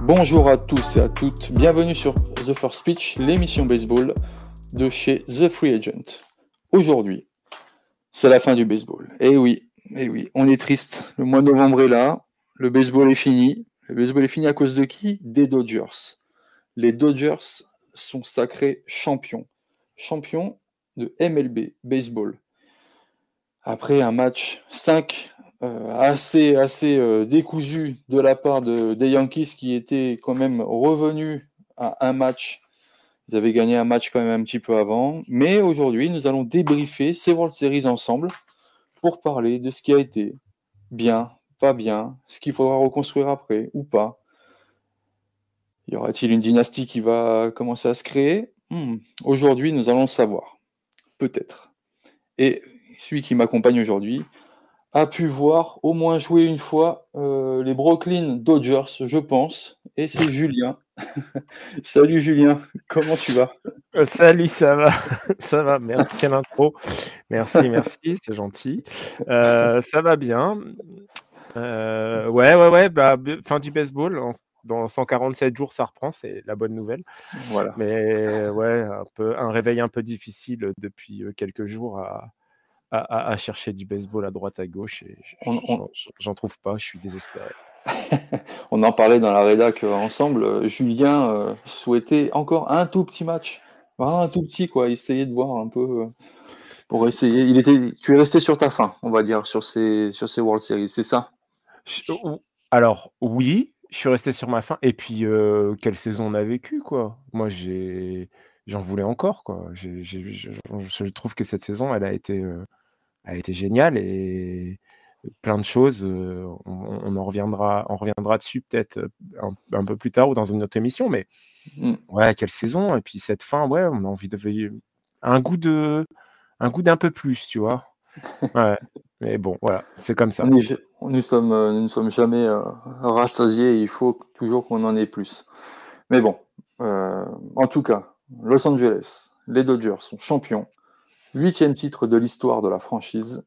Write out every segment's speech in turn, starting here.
Bonjour à tous et à toutes, bienvenue sur The First Pitch, l'émission baseball de chez The Free Agent. Aujourd'hui, c'est la fin du baseball. Eh oui, on est triste. Le mois de novembre est là, le baseball est fini. Le baseball est fini à cause de qui? Des Dodgers. Les Dodgers sont sacrés champions. Champions de MLB Baseball. Après un match 5 assez décousu de la part des Yankees qui étaient quand même revenus à un match. Ils avaient gagné un match quand même un petit peu avant. Mais aujourd'hui, nous allons débriefer ces World Series ensemble pour parler de ce qui a été bien, pas bien, ce qu'il faudra reconstruire après ou pas. Y aura-t-il une dynastie qui va commencer à se créer? Aujourd'hui, nous allons le savoir. Peut-être. Et celui qui m'accompagne aujourd'hui a pu voir au moins jouer une fois les Brooklyn Dodgers, je pense, et c'est Julien. Salut Julien, comment tu vas? Salut, ça va? Ça va, merde, quelle intro. Merci, c'est gentil. Ça va bien. Ouais, bah, fin du baseball, dans 147 jours, ça reprend, c'est la bonne nouvelle. Voilà. Mais ouais, un réveil un peu difficile depuis quelques jours à chercher du baseball à droite, à gauche, et j'en trouve pas, je suis désespéré. On en parlait dans la rédac ensemble. Julien souhaitait encore un tout petit match. Vraiment un tout petit, quoi. Essayer de voir un peu pour essayer. Tu es resté sur ta faim, on va dire, sur ces World Series, c'est ça? Alors, oui, je suis resté sur ma faim. Et puis, quelle saison on a vécu, quoi. Moi, j'en voulais encore, quoi. Je trouve que cette saison, elle a été géniale, et plein de choses. On reviendra dessus peut-être un peu plus tard ou dans une autre émission. Mais ouais, quelle saison! Et puis cette fin, ouais, on a envie de un goût d'un peu plus, tu vois. Ouais, mais bon, voilà, c'est comme ça. Nous ne sommes jamais rassasiés. Il faut toujours qu'on en ait plus. Mais bon, en tout cas, Los Angeles, les Dodgers sont champions. 8e titre de l'histoire de la franchise.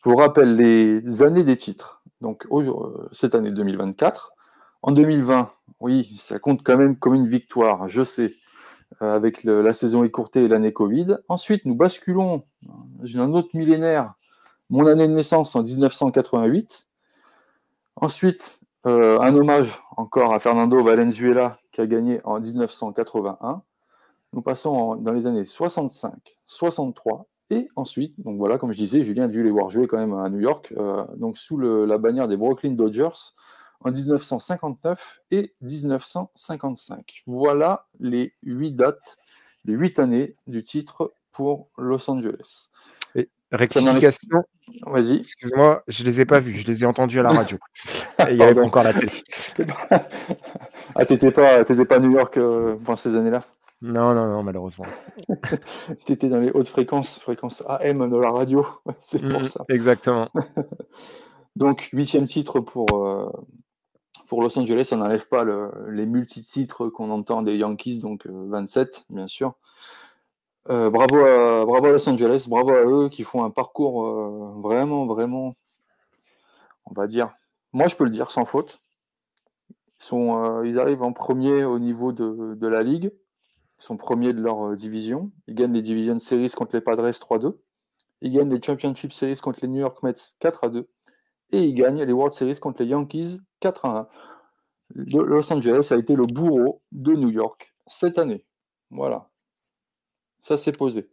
Je vous rappelle les années des titres. Donc, cette année 2024. En 2020, oui, ça compte quand même comme une victoire, je sais, avec la saison écourtée et l'année Covid. Ensuite, nous basculons dans un autre millénaire, mon année de naissance en 1988. Ensuite, un hommage encore à Fernando Valenzuela qui a gagné en 1981. Nous passons dans les années 65, 63 et ensuite, donc voilà, comme je disais, Julien a dû les voir jouer quand même à New York, donc sous la bannière des Brooklyn Dodgers en 1959 et 1955. Voilà les 8 dates, les 8 années du titre pour Los Angeles. Et rectification, vas-y. Excuse-moi, je les ai pas vus, je les ai entendus à la radio. Et il n'y avait pas encore la télé. Ah, t'étais pas à New York pendant ces années-là? Non, malheureusement. T'étais dans les hautes fréquences AM de la radio, c'est pour ça. Exactement. Donc, 8e titre pour Los Angeles, ça n'enlève pas les multi-titres qu'on entend des Yankees, donc 27, bien sûr. Bravo à Los Angeles, bravo à eux qui font un parcours vraiment, on va dire, moi je peux le dire sans faute. Ils arrivent en premier au niveau de la ligue. Ils sont premiers de leur division. Ils gagnent les Division Series contre les Padres 3-2. Ils gagnent les Championship Series contre les New York Mets 4-2. Et ils gagnent les World Series contre les Yankees 4-1. Los Angeles a été le bourreau de New York cette année. Voilà. Ça s'est posé.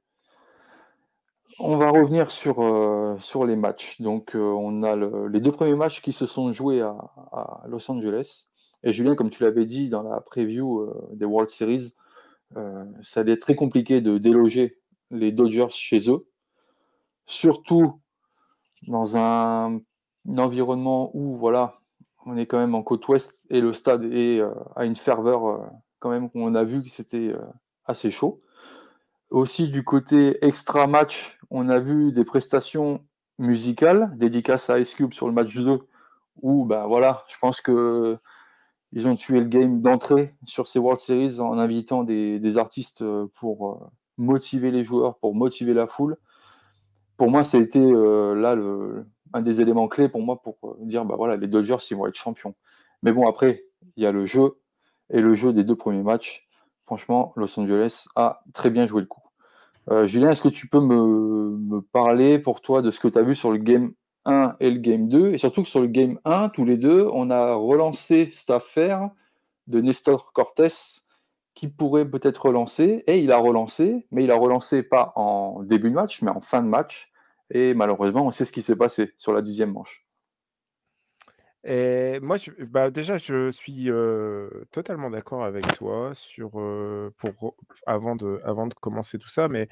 On va revenir sur les matchs. Donc, on a les 2 premiers matchs qui se sont joués à Los Angeles. Et Julien, comme tu l'avais dit dans la preview des World Series, ça allait être très compliqué de déloger les Dodgers chez eux. Surtout dans un environnement où, voilà, on est quand même en côte ouest et le stade est à une ferveur quand même qu'on a vu que c'était assez chaud. Aussi du côté extra match, on a vu des prestations musicales, dédicaces à Ice Cube sur le match 2, où ben voilà, je pense que ils ont tué le game d'entrée sur ces World Series en invitant des artistes pour motiver les joueurs, pour motiver la foule. Pour moi, ça a été là un des éléments clés pour moi pour dire bah voilà, les Dodgers ils vont être champions. Mais bon, après, il y a le jeu, et le jeu des 2 premiers matchs, franchement, Los Angeles a très bien joué le coup. Julien, est-ce que tu peux me parler pour toi de ce que tu as vu sur le Game 1 et le Game 2? Et surtout que sur le Game 1, tous les deux, on a relancé cette affaire de Nestor Cortés qui pourrait peut-être relancer. Et il a relancé, mais il a relancé pas en début de match, mais en fin de match. Et malheureusement, on sait ce qui s'est passé sur la 10e manche. Et moi, déjà, je suis totalement d'accord avec toi avant de commencer tout ça, mais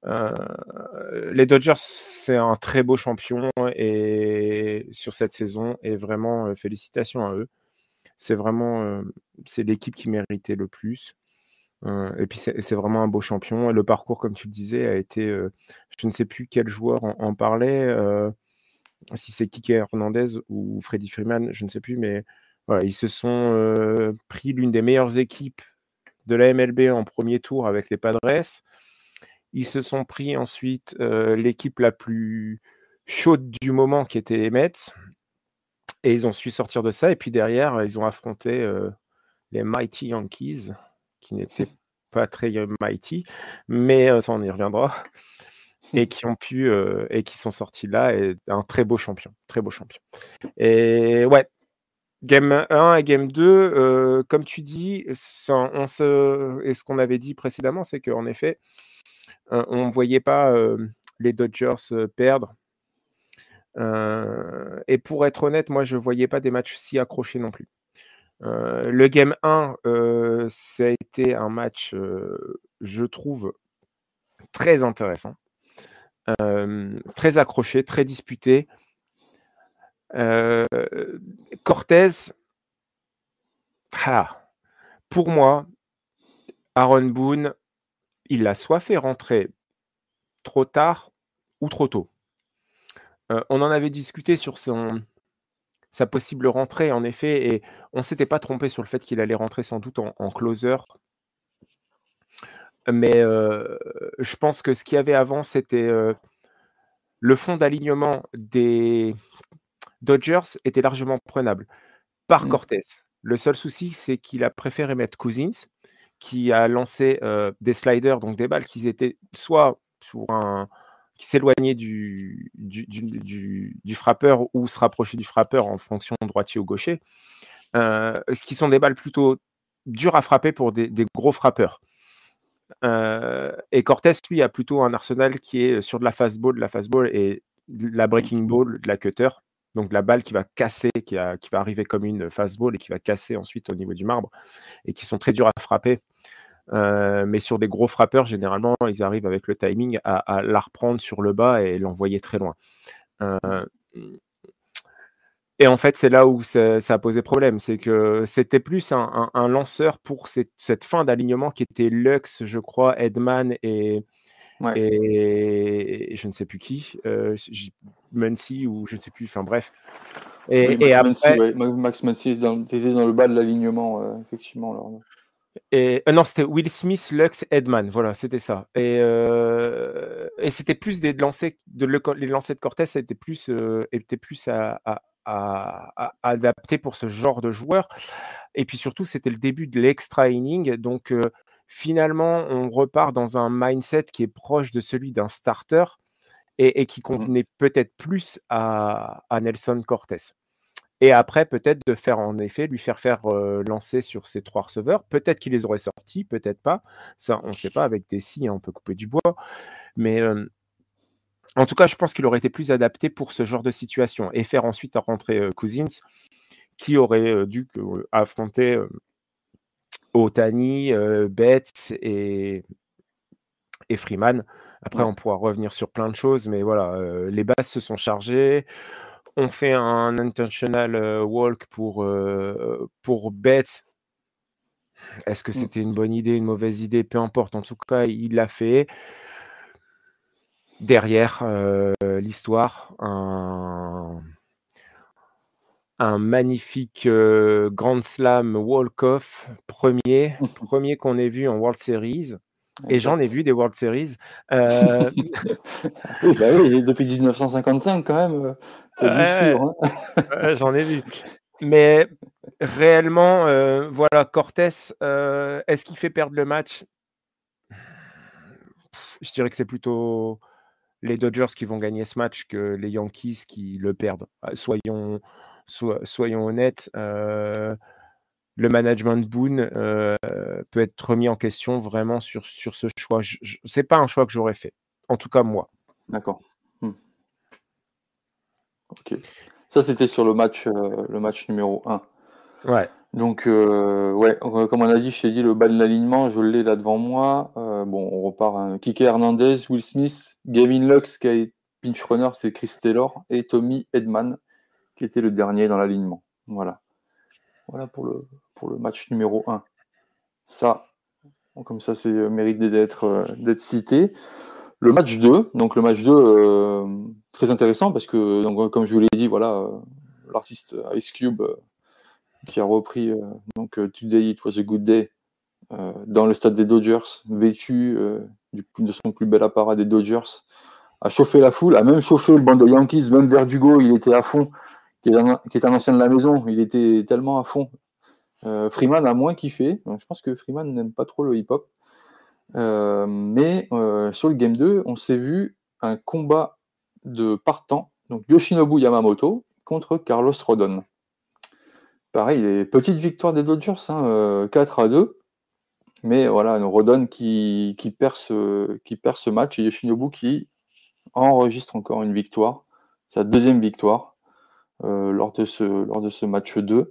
les Dodgers, c'est un très beau champion et sur cette saison, et vraiment félicitations à eux. C'est vraiment c'est l'équipe qui méritait le plus. Et puis c'est vraiment un beau champion. Et le parcours, comme tu le disais, a été, je ne sais plus quel joueur en parlait, si c'est Kike Hernandez ou Freddie Freeman, je ne sais plus, mais voilà, ils se sont pris l'une des meilleures équipes de la MLB en premier tour avec les Padres. Ils se sont pris ensuite l'équipe la plus chaude du moment qui était les Mets, et ils ont su sortir de ça. Et puis derrière, ils ont affronté les Mighty Yankees, qui n'étaient pas très mighty, mais ça on y reviendra. Et qui sont sortis là, et un très beau champion. Et ouais, Game 1 et Game 2, comme tu dis, et ce qu'on avait dit précédemment, c'est qu'en effet, on ne voyait pas les Dodgers perdre. Et pour être honnête, moi, je ne voyais pas des matchs si accrochés non plus. Le Game 1, ça a été un match, je trouve, très intéressant. Très accroché, très disputé. Cortés, pour moi, Aaron Boone, il l'a soit fait rentrer trop tard ou trop tôt. On en avait discuté sur sa possible rentrée, en effet, et on ne s'était pas trompé sur le fait qu'il allait rentrer sans doute en closer. Mais je pense que ce qu'il y avait avant, c'était le fond d'alignement des Dodgers était largement prenable par Cortés. Le seul souci, c'est qu'il a préféré mettre Cousins, qui a lancé des sliders, donc des balles qui étaient soit qui s'éloignaient du frappeur ou se rapprochaient du frappeur en fonction droitier ou gaucher, ce qui sont des balles plutôt dures à frapper pour des gros frappeurs. Et Cortés, lui, a plutôt un arsenal qui est sur de la fastball et de la breaking ball, de la cutter, donc de la balle qui va casser, qui va arriver comme une fastball et qui va casser ensuite au niveau du marbre, et qui sont très durs à frapper. Mais sur des gros frappeurs, généralement, ils arrivent avec le timing à la reprendre sur le bas et l'envoyer très loin. Et en fait, c'est là où ça a posé problème. C'est que c'était plus un lanceur pour cette fin d'alignement qui était Lux, je crois, Edman et je ne sais plus qui, Muncy ou je ne sais plus, enfin bref. Et après, Max Muncy était dans le bas de l'alignement, effectivement. Alors. Non, c'était Will Smith, Lux, Edman, voilà, c'était ça. Et c'était plus les lancers de Cortés étaient plus à adapter pour ce genre de joueur. Et puis surtout, c'était le début de l'extra inning, donc finalement, on repart dans un mindset qui est proche de celui d'un starter et qui convenait peut-être plus à Nelson Cortés. Et après, peut-être de faire, en effet, lui faire lancer sur ces 3 receveurs. Peut-être qu'il les aurait sortis, peut-être pas. Ça, on ne sait pas. Avec des scies, on peut couper du bois. Mais en tout cas, je pense qu'il aurait été plus adapté pour ce genre de situation. Et faire ensuite rentrer Cousins, qui aurait dû affronter Ohtani, Betts et Freeman. Après, on pourra revenir sur plein de choses. Mais voilà, les bases se sont chargées. On fait un intentional walk pour Betts. Est-ce que c'était une bonne idée, une mauvaise idée? Peu importe. En tout cas, il l'a fait. Derrière, l'histoire, un magnifique Grand Slam walk-off, premier qu'on ait vu en World Series. Et j'en ai vu des World Series. Oui, depuis 1955 quand même, t'as dû suivre. J'en ai vu. Mais réellement, voilà, Cortés, est-ce qu'il fait perdre le match? Je dirais que c'est plutôt les Dodgers qui vont gagner ce match que les Yankees qui le perdent. Soyons honnêtes, le management de Boone, peut être remis en question vraiment sur ce choix. C'est pas un choix que j'aurais fait, en tout cas moi. D'accord. OK. Ça, c'était sur le match numéro 1. Ouais. Donc, ouais, comme on a dit, je t'ai dit le bas de l'alignement, je l'ai là devant moi. Bon, on repart, hein. Kike Hernandez, Will Smith, Gavin Lux, qui est pinch runner, c'est Chris Taylor, et Tommy Edman, qui était le dernier dans l'alignement. Voilà. Voilà pour le match numéro 1. Ça, comme ça, c'est mérité d'être cité. Le match 2, donc le match 2, très intéressant parce que, donc, comme je vous l'ai dit, voilà, l'artiste Ice Cube qui a repris donc Today It Was a Good Day dans le stade des Dodgers, vêtu de son plus bel apparat des Dodgers, a chauffé la foule, a même chauffé le banc des Yankees, même Verdugo, il était à fond, qui est un ancien de la maison, il était tellement à fond. Freeman a moins kiffé, donc je pense que Freeman n'aime pas trop le hip-hop. Mais sur le Game 2, on s'est vu un combat de partant, donc Yoshinobu Yamamoto contre Carlos Rodon. Pareil, les petites victoires des Dodgers, 4-2. Mais voilà, Rodon qui perd ce match et Yoshinobu qui enregistre encore une victoire, sa deuxième victoire lors de ce match 2.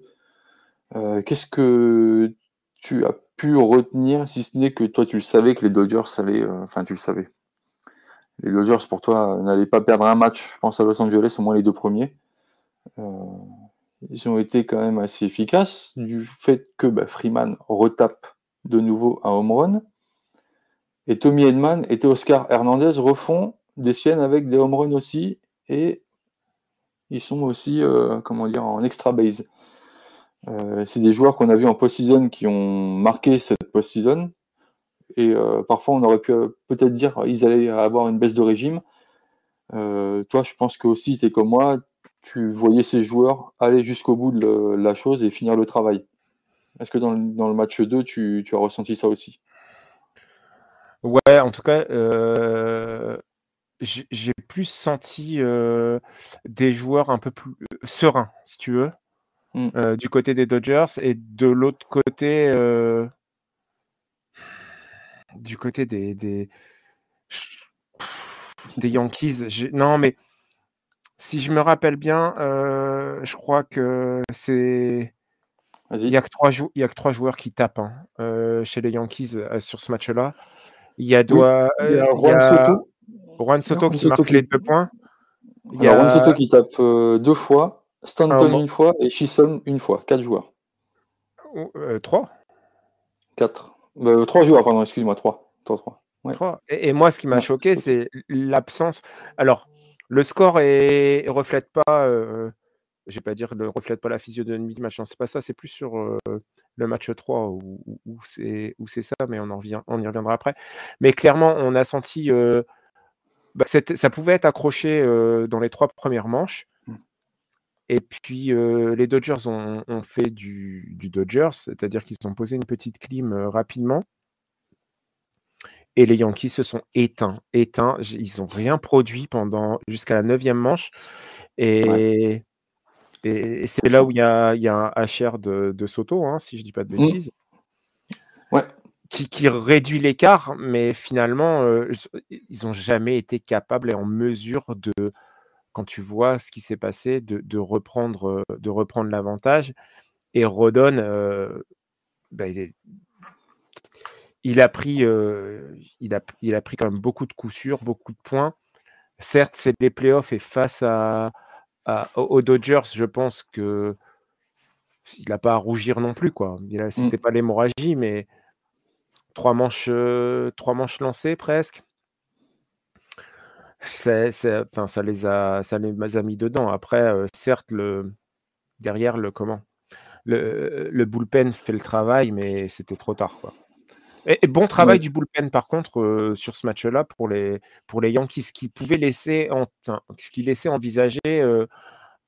Qu'est-ce que tu as pu retenir, si ce n'est que toi tu le savais que les Dodgers allaient, tu le savais. Les Dodgers pour toi n'allaient pas perdre un match, je pense à Los Angeles, au moins les 2 premiers. Ils ont été quand même assez efficaces du fait que Freeman retape de nouveau un home run. Et Tommy Edman et Oscar Hernandez refont des siennes avec des home runs aussi. Et ils sont aussi en extra base. C'est des joueurs qu'on a vus en post-season qui ont marqué cette post-season. Et parfois, on aurait pu peut-être dire qu'ils allaient avoir une baisse de régime. Toi, je pense que aussi, tu es comme moi, tu voyais ces joueurs aller jusqu'au bout de la chose et finir le travail. Est-ce que dans le match 2, tu as ressenti ça aussi? Ouais, en tout cas, j'ai plus senti des joueurs un peu plus sereins, si tu veux, du côté des Dodgers, et de l'autre côté, du côté des Yankees. Non, mais si je me rappelle bien, je crois que c'est. Il n'y a que 3 joueurs qui tapent chez les Yankees sur ce match-là. Il y a Juan Soto. Juan Soto qui marque les 2 points. Juan Soto qui tape 2 fois, Stanton 1 fois et Chisholm 1 fois. 4 joueurs. 3 4. 3 joueurs, pardon, excuse-moi, 3. 3. Ouais. 3. Et moi, ce qui m'a choqué, c'est l'absence. Alors, le score ne reflète pas, je vais pas dire ne reflète pas la physionomie du match, non, c'est pas ça, c'est plus sur le match 3 où c'est ça, mais on y reviendra après. Mais clairement, on a senti ça pouvait être accroché dans les 3 premières manches. Et puis les Dodgers ont fait du Dodgers, c'est-à-dire qu'ils ont posé une petite clim rapidement. Et les Yankees se sont éteints. Ils n'ont rien produit jusqu'à la 9e manche. Et c'est là où il y a un HR de Soto, si je ne dis pas de bêtises, qui réduit l'écart, mais finalement, ils n'ont jamais été capables et en mesure de, quand tu vois ce qui s'est passé, de reprendre l'avantage. Et Rodon, il a pris quand même beaucoup de coups sûrs, beaucoup de points. Certes, c'est les playoffs et face aux Dodgers, je pense que il n'a pas à rougir non plus, quoi. C'était pas l'hémorragie, mais 3 manches lancées presque. Ça les a mis dedans. Après, certes, derrière le bullpen fait le travail, mais c'était trop tard, quoi. Et bon travail du bullpen, par contre, sur ce match-là pour les Yankees, ce qui laissait envisager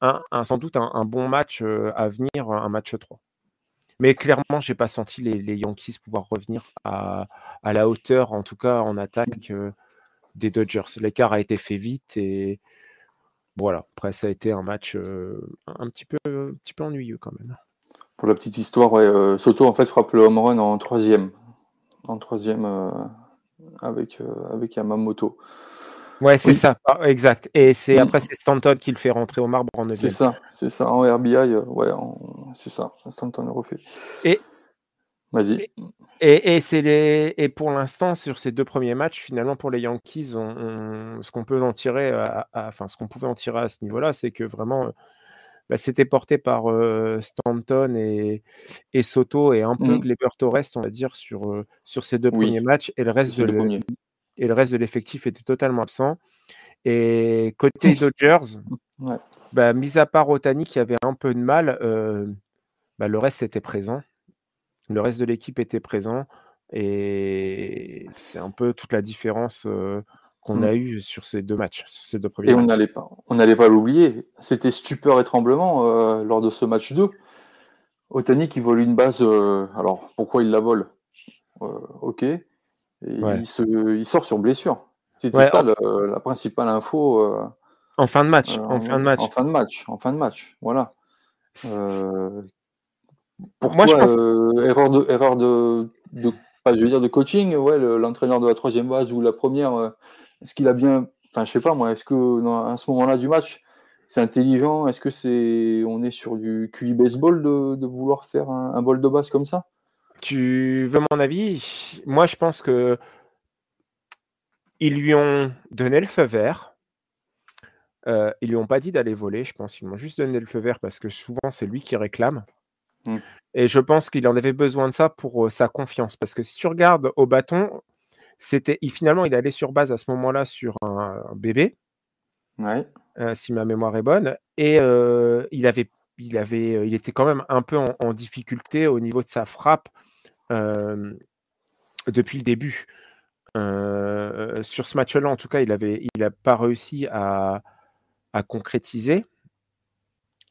sans doute un bon match à venir, un match 3. Mais clairement, j'ai pas senti les Yankees pouvoir revenir à la hauteur, en tout cas en attaque, des Dodgers. L'écart a été fait vite et voilà. Après, ça a été un match un petit peu ennuyeux quand même. Pour la petite histoire, ouais, Soto en fait frappe le home run en troisième avec Yamamoto. Ouais, c'est Oui, ça, exact. Et après, c'est Stanton qui le fait rentrer au marbre en c'est 9e. ça, en RBI, ouais, c'est ça, Stanton le refait. Et, Vas-y. et pour l'instant, sur ces 2 premiers matchs, finalement, pour les Yankees, ce qu'on peut en tirer, enfin, ce qu'on pouvait en tirer à ce niveau-là, c'est que vraiment, c'était porté par Stanton et Soto et un peu Gleyber Torres, on va dire, sur ces 2 premiers Oui, matchs, et le reste c'est le premier. de l'effectif était totalement absent. Et côté Dodgers, Ouais. mis à part Ohtani qui avait un peu de mal, le reste était présent. Le reste de l'équipe était présent et c'est un peu toute la différence qu'on a eue sur ces 2 matchs, sur ces 2 premiers Et matchs. on n'allait pas l'oublier, c'était stupeur et tremblement lors de ce match 2. Ohtani qui vole une base, alors pourquoi il la vole ok, et Ouais. il sort sur blessure. C'était Ouais, ça la principale info en fin de match, en fin de match, voilà. Pour Moi, je toi, pense erreur pas, je veux dire de coaching, ouais, l'entraîneur de la troisième base ou la première, est-ce qu'il a bien, enfin, je sais pas moi, est-ce que à ce moment-là du match, c'est intelligent? Est-ce que on est sur du QI baseball de vouloir faire un bol de base comme ça? Tu veux mon avis? Moi, je pense qu'ils lui ont donné le feu vert. Ils lui ont pas dit d'aller voler, je pense. Ils lui ont juste donné le feu vert parce que souvent, c'est lui qui réclame. Et je pense qu'il en avait besoin de ça pour sa confiance. Parce que si tu regardes au bâton, finalement, il allait sur base à ce moment-là sur un bébé, Ouais. si ma mémoire est bonne. Et il était quand même un peu en difficulté au niveau de sa frappe depuis le début. Sur ce match-là, en tout cas, il n'a pas réussi à concrétiser.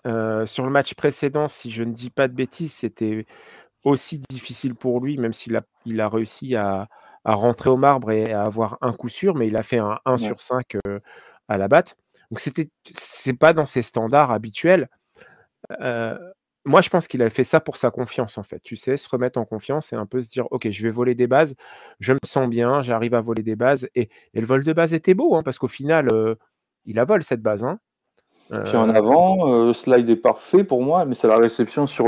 Sur le match précédent, si je ne dis pas de bêtises, c'était aussi difficile pour lui, même s'il a réussi à rentrer au marbre et à avoir un coup sûr, mais il a fait un 1 sur 5 à la batte. Donc c'est pas dans ses standards habituels. Moi, je pense qu'il a fait ça pour sa confiance, en fait. Tu sais, se remettre en confiance et un peu se dire, OK, je vais voler des bases, je me sens bien, j'arrive à voler des bases. Et le vol de base était beau, hein, parce qu'au final, il la vole cette base. Hein. Puis en avant, le slide est parfait pour moi, mais c'est la réception sur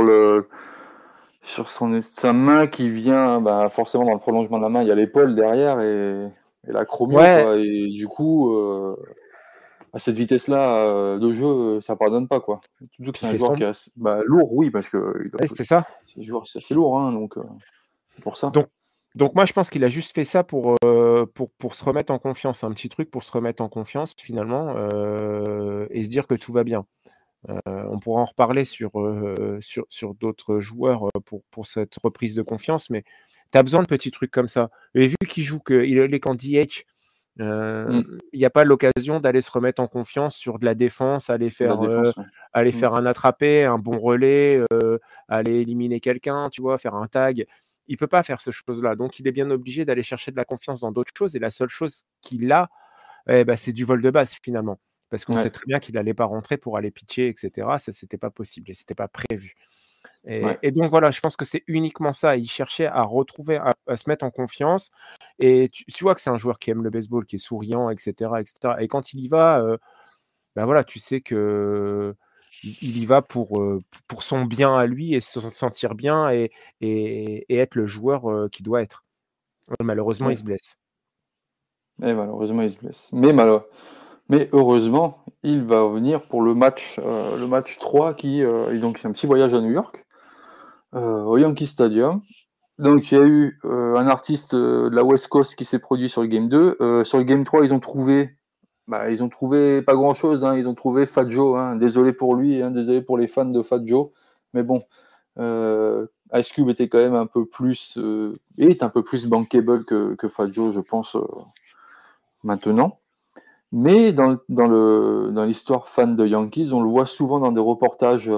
sa main qui vient, bah, forcément dans le prolongement de la main, il y a l'épaule derrière et la chromio, Ouais, quoi. Et du coup, à cette vitesse-là de jeu, ça pardonne pas, quoi. Surtout que puis c'est il un fait joueur son. qui est lourd, oui, parce que Ouais, c'est ça. c'est un joueur c'est assez lourd, hein, donc c'est pour ça. Donc moi, je pense qu'il a juste fait ça pour se remettre en confiance. Un petit truc pour se remettre en confiance, finalement, et se dire que tout va bien. On pourra en reparler sur d'autres joueurs pour cette reprise de confiance, mais tu as besoin de petits trucs comme ça. Et vu qu'il joue qu'il est qu'en DH, il n'y a pas l'occasion d'aller se remettre en confiance sur de la défense, aller De la faire, défense, ouais. un attrapé, un bon relais, aller éliminer quelqu'un, tu vois, faire un tag. Il peut pas faire ces choses-là. Donc, il est bien obligé d'aller chercher de la confiance dans d'autres choses. Et la seule chose qu'il a, c'est du vol de base, finalement. Parce qu'on sait Ouais, très bien qu'il n'allait pas rentrer pour aller pitcher, etc. Ça, c'était pas possible et c'était pas prévu. ouais. Et donc voilà, je pense que c'est uniquement ça. Il cherchait à retrouver, à se mettre en confiance. Et tu vois que c'est un joueur qui aime le baseball, qui est souriant, etc., etc. Et quand il y va, voilà, tu sais que il y va pour son bien à lui et se sentir bien et être le joueur qu'il doit être. Malheureusement, il Ouais. se blesse. Et malheureusement, il se blesse. Mais heureusement, il va venir pour le match 3 et donc c'est un petit voyage à New York, au Yankee Stadium. Donc il y a eu un artiste de la West Coast qui s'est produit sur le Game 2. Sur le Game 3, ils ont trouvé pas grand-chose. Hein. Ils ont trouvé Fat Joe. Hein. Désolé pour lui, hein. Désolé pour les fans de Fat Joe. Mais bon, Ice Cube était quand même un peu plus, est un peu plus bankable que Fat Joe, je pense, maintenant. Mais dans l'histoire fan de Yankees, on le voit souvent dans des reportages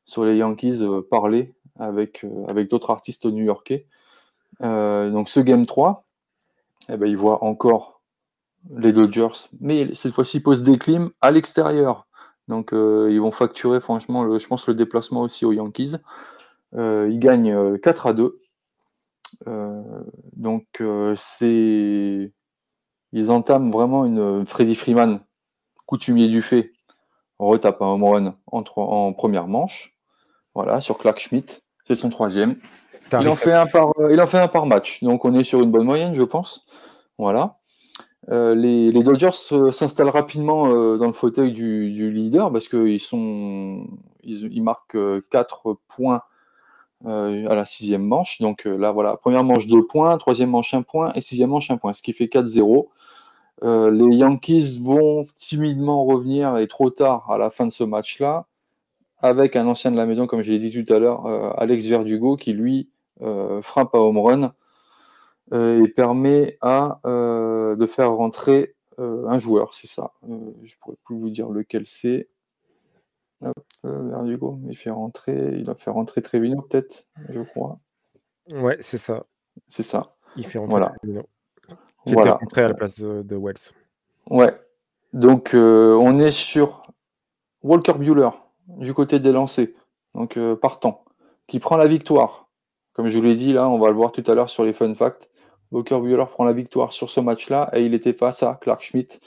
sur les Yankees parler avec d'autres artistes new-yorkais. Donc ce Game 3, eh ben, il voit encore les Dodgers, mais cette fois-ci post-déclim à l'extérieur. Donc ils vont facturer franchement, je pense, le déplacement aussi aux Yankees. Ils gagnent 4-2. Donc ils entament vraiment Freddie Freeman, coutumier du fait, retape un home run en première manche. Voilà, sur Clarke Schmidt, c'est son 3e. Il en fait un par match, donc on est sur une bonne moyenne, je pense. Voilà. Les Dodgers s'installent rapidement dans le fauteuil du leader parce qu'ils marquent 4 points à la 6e manche. Donc là, voilà, première manche 2 points, 3e manche 1 point et 6e manche 1 point, ce qui fait 4-0. Les Yankees vont timidement revenir et trop tard à la fin de ce match-là, avec un ancien de la maison, comme je l'ai dit tout à l'heure, Alex Verdugo, qui lui frappe à home run et permet de faire rentrer un joueur, c'est ça. Je ne pourrais plus vous dire lequel c'est. Verdugo, il doit faire rentrer Trevino, peut-être, je crois. Ouais, c'est ça. C'est ça. Il fait rentrer Trevino. Qui Voilà. était rentré à la place de Wells. Ouais. Donc, on est sur Walker Buehler, du côté des lancers, donc partant, qui prend la victoire. Comme je vous l'ai dit, là, on va le voir tout à l'heure sur les fun facts. Walker Buehler prend la victoire sur ce match-là et il était face à Clarke Schmidt.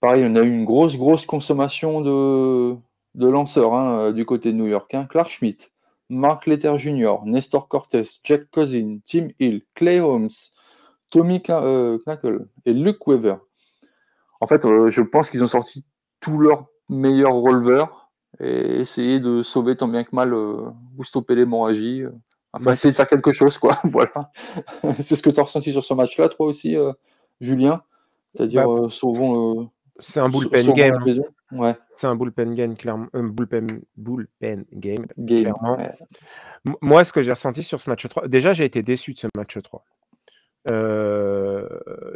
Pareil, on a eu une grosse consommation de lanceurs du côté de New York. Clarke Schmidt, Mark Leiter Jr., Nestor Cortes, Jack Cousin, Tim Hill, Clay Holmes, Tommy Knackle et Luke Weaver. En fait, je pense qu'ils ont sorti tous leurs meilleurs releveurs et essayé de sauver tant bien que mal ou stopper l'hémorragie. Essayer de faire quelque chose, quoi. Voilà. C'est ce que tu as ressenti sur ce match-là, toi aussi, Julien. C'est-à-dire, sauvons. C'est un bullpen game. Ouais. C'est un bullpen game, clairement. Bullpen game, clairement. Ouais. Moi, ce que j'ai ressenti sur ce match 3, déjà, j'ai été déçu de ce match 3.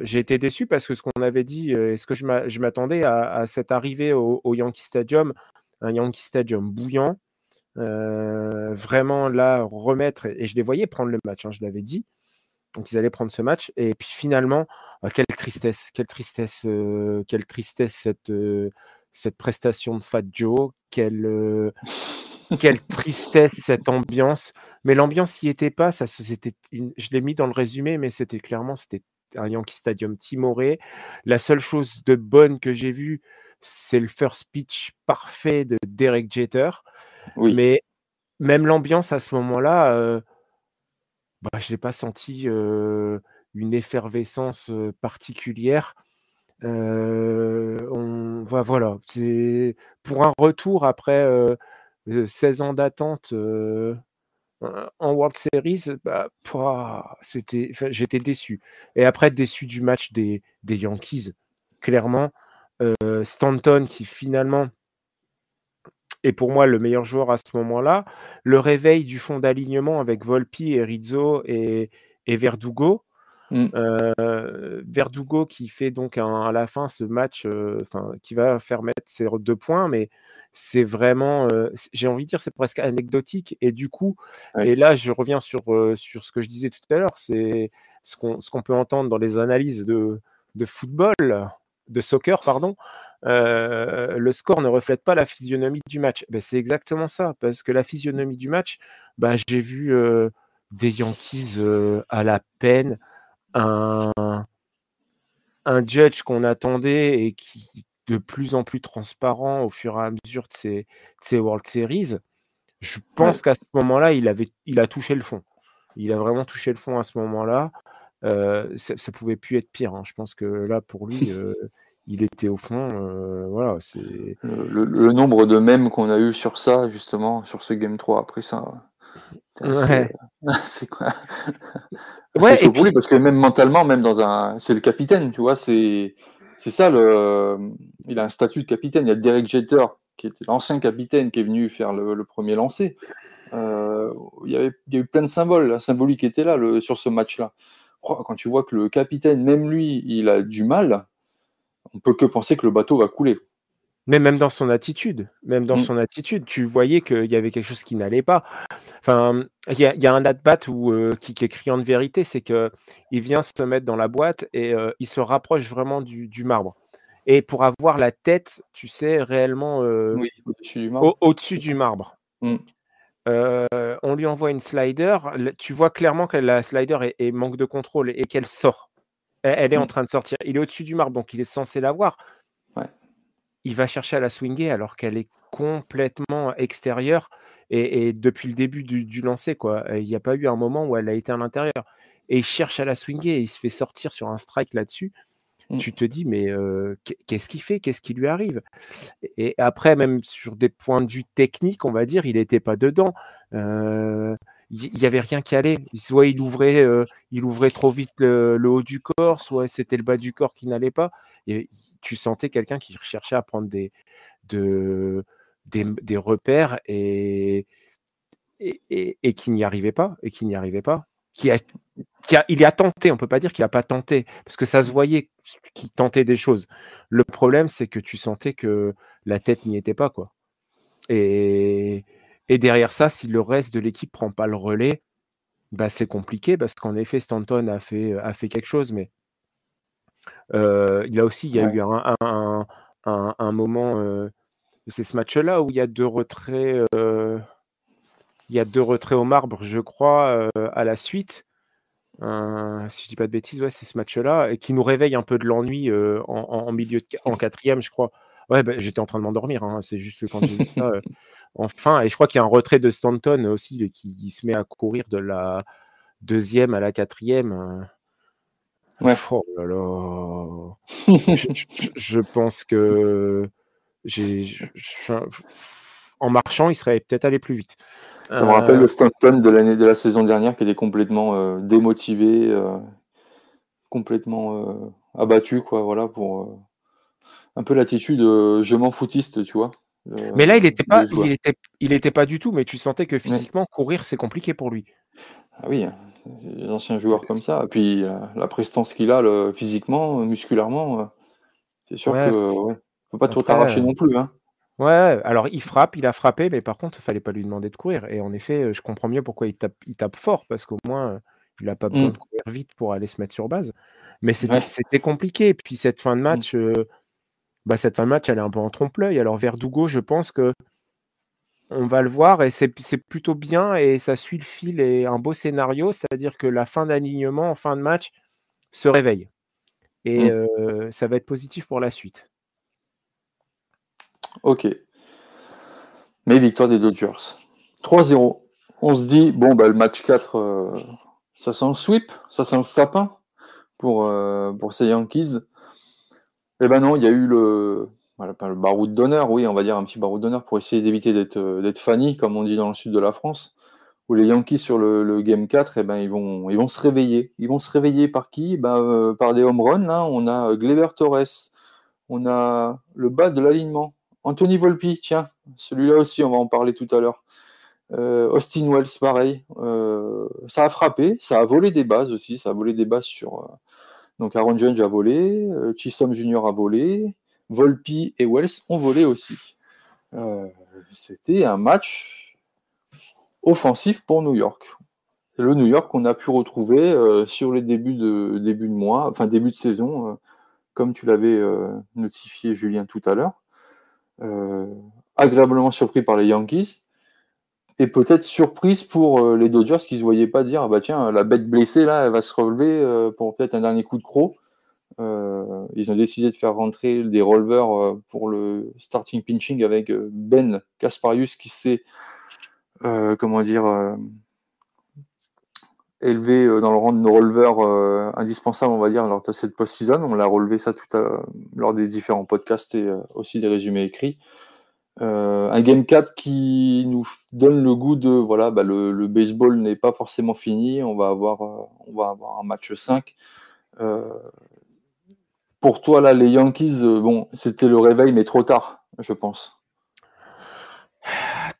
J'ai été déçu parce que ce qu'on avait dit, est-ce que je m'attendais à cette arrivée au Yankee Stadium, un Yankee Stadium bouillant, vraiment là remettre, et je les voyais prendre le match, je l'avais dit, donc ils allaient prendre ce match, et puis finalement, quelle tristesse cette prestation de Fat Joe, quelle tristesse cette ambiance. Mais l'ambiance n'y était pas. Je l'ai mis dans le résumé, mais c'était un Yankee Stadium timoré. La seule chose de bonne que j'ai vue, c'est le first pitch parfait de Derek Jeter. Oui. Mais même l'ambiance à ce moment-là, je n'ai pas senti une effervescence particulière. Voilà, c'est pour un retour après 16 ans d'attente en World Series, j'étais déçu. Et après, déçu du match des Yankees, clairement. Stanton, qui finalement est pour moi le meilleur joueur à ce moment-là. Le réveil du fond d'alignement avec Volpi et Rizzo et Verdugo. Verdugo qui fait donc à la fin ce match, qui va faire mettre ses 2 points, mais c'est vraiment, j'ai envie de dire, c'est presque anecdotique. Et du coup, et là je reviens sur ce que je disais tout à l'heure, c'est ce qu'on peut entendre dans les analyses de football, de soccer, pardon. Le score ne reflète pas la physionomie du match. C'est exactement ça, parce que la physionomie du match, j'ai vu des Yankees à la peine, un Judge qu'on attendait et qui de plus en plus transparent au fur et à mesure de ces World Series. Je pense qu'à ce moment-là, il a touché le fond. Il a vraiment touché le fond à ce moment-là. Ça pouvait plus être pire. Je pense que là, pour lui, il était au fond. Voilà, c'est le nombre de mèmes qu'on a eu sur ça, justement, sur ce Game 3 après ça. C'est quoi? C'est chaud pour lui, parce que même mentalement, c'est le capitaine, tu vois, c'est ça, il a un statut de capitaine. Il y a Derek Jeter, qui était l'ancien capitaine, qui est venu faire le premier lancer. Il y a eu plein de symboles, la symbolique était là sur ce match-là. Quand tu vois que le capitaine, même lui, il a du mal, on peut que penser que le bateau va couler. Mais même dans son attitude, tu voyais qu'il y avait quelque chose qui n'allait pas. Enfin, il y a un at-bat qui est criant de vérité, c'est qu'il vient se mettre dans la boîte et il se rapproche vraiment du marbre. Et pour avoir la tête, tu sais, réellement Oui, au-dessus du marbre. au-dessus du marbre. On lui envoie une slider. Tu vois clairement que la slider est manque de contrôle et qu'elle sort. Elle est en train de sortir. Il est au-dessus du marbre, donc il est censé l'avoir. Ouais. Il va chercher à la swinger alors qu'elle est complètement extérieure et depuis le début du lancer, quoi. Il n'y a pas eu un moment où elle a été à l'intérieur. Et il cherche à la swinger et il se fait sortir sur un strike là-dessus. Tu te dis, mais qu'est-ce qu'il fait? Qu'est-ce qui lui arrive? Et après, même sur des points de vue techniques, on va dire, il n'était pas dedans. Il n'y avait rien qui allait. Soit il ouvrait trop vite le haut du corps, soit c'était le bas du corps qui n'allait pas. Et tu sentais quelqu'un qui cherchait à prendre des repères et qui n'y arrivait pas. Il a tenté, on ne peut pas dire qu'il n'a pas tenté, parce que ça se voyait qu'il tentait des choses. Le problème, c'est que tu sentais que la tête n'y était pas, quoi. Et derrière ça, si le reste de l'équipe prend pas le relais, bah c'est compliqué, parce qu'en effet, Stanton a fait quelque chose, mais il y a eu un moment, c'est ce match-là où il y a 2 retraits, au marbre, je crois, à la suite. Si je dis pas de bêtises, ouais, c'est ce match-là, et qui nous réveille un peu de l'ennui en milieu en quatrième, je crois. Ouais, bah, j'étais en train de m'endormir, hein, c'est juste que quand j'ai vu ça, enfin, et je crois qu'il y a un retrait de Stanton aussi qui se met à courir de la 2e à la 4e. Ouais. Oh là là. Je pense que en marchant, il serait peut-être allé plus vite. Ça me rappelle le Stanton de la saison dernière qui était complètement démotivé, complètement abattu, quoi, voilà, pour un peu l'attitude je m'en foutiste, tu vois. Mais là, il était pas du tout, mais tu sentais que physiquement, courir, c'est compliqué pour lui. Ah oui, les anciens joueurs comme ça. Et puis la prestance qu'il a physiquement, musculairement, c'est sûr que faut pas trop t'arracher non plus, hein. Ouais, alors il a frappé, mais par contre, il fallait pas lui demander de courir. Et en effet, je comprends mieux pourquoi il tape fort, parce qu'au moins, il a pas besoin de courir vite pour aller se mettre sur base. Mais c'était compliqué. Et puis cette fin de match, elle est un peu en trompe-l'œil. Alors Verdugo, je pense que on va le voir et c'est plutôt bien et ça suit le fil et un beau scénario, c'est-à-dire que la fin d'alignement en fin de match se réveille. Et ça va être positif pour la suite. Ok. Mais victoire des Dodgers. 3-0. On se dit, bon, bah, le match 4, ça sent le sweep, ça sent le sapin pour ces Yankees. Eh ben non, il y a eu le baroud d'honneur, oui, on va dire un petit baroud d'honneur pour essayer d'éviter d'être fanny, comme on dit dans le sud de la France, où les Yankees sur le Game 4, eh ben, ils vont se réveiller. Ils vont se réveiller par qui? Par des home runs. Là. On a Gleyber Torres, on a le bas de l'alignement. Anthony Volpi, tiens, celui-là aussi, on va en parler tout à l'heure. Austin Wells, pareil. Ça a frappé, ça a volé des bases aussi, ça a volé des bases sur... Donc Aaron Judge a volé, Chisholm Jr. a volé, Volpi et Wells ont volé aussi. C'était un match offensif pour New York. Le New York qu'on a pu retrouver sur les débuts de mois, enfin début de saison, comme tu l'avais notifié Julien tout à l'heure. Agréablement surpris par les Yankees et peut-être surprise pour les Dodgers qui ne se voyaient pas dire bah tiens, la bête blessée là elle va se relever pour peut-être un dernier coup de croc. Ils ont décidé de faire rentrer des releveurs pour le starting pitching avec Ben Kasparius qui s'est élevé dans le rang de nos releveurs indispensables, on va dire, lors de cette post-season. On l'a relevé ça tout à l'heure lors des différents podcasts et aussi des résumés écrits. Un Game 4 qui nous donne le goût de le baseball n'est pas forcément fini. On va avoir un match 5. Pour toi là, les Yankees, c'était le réveil, mais trop tard, je pense.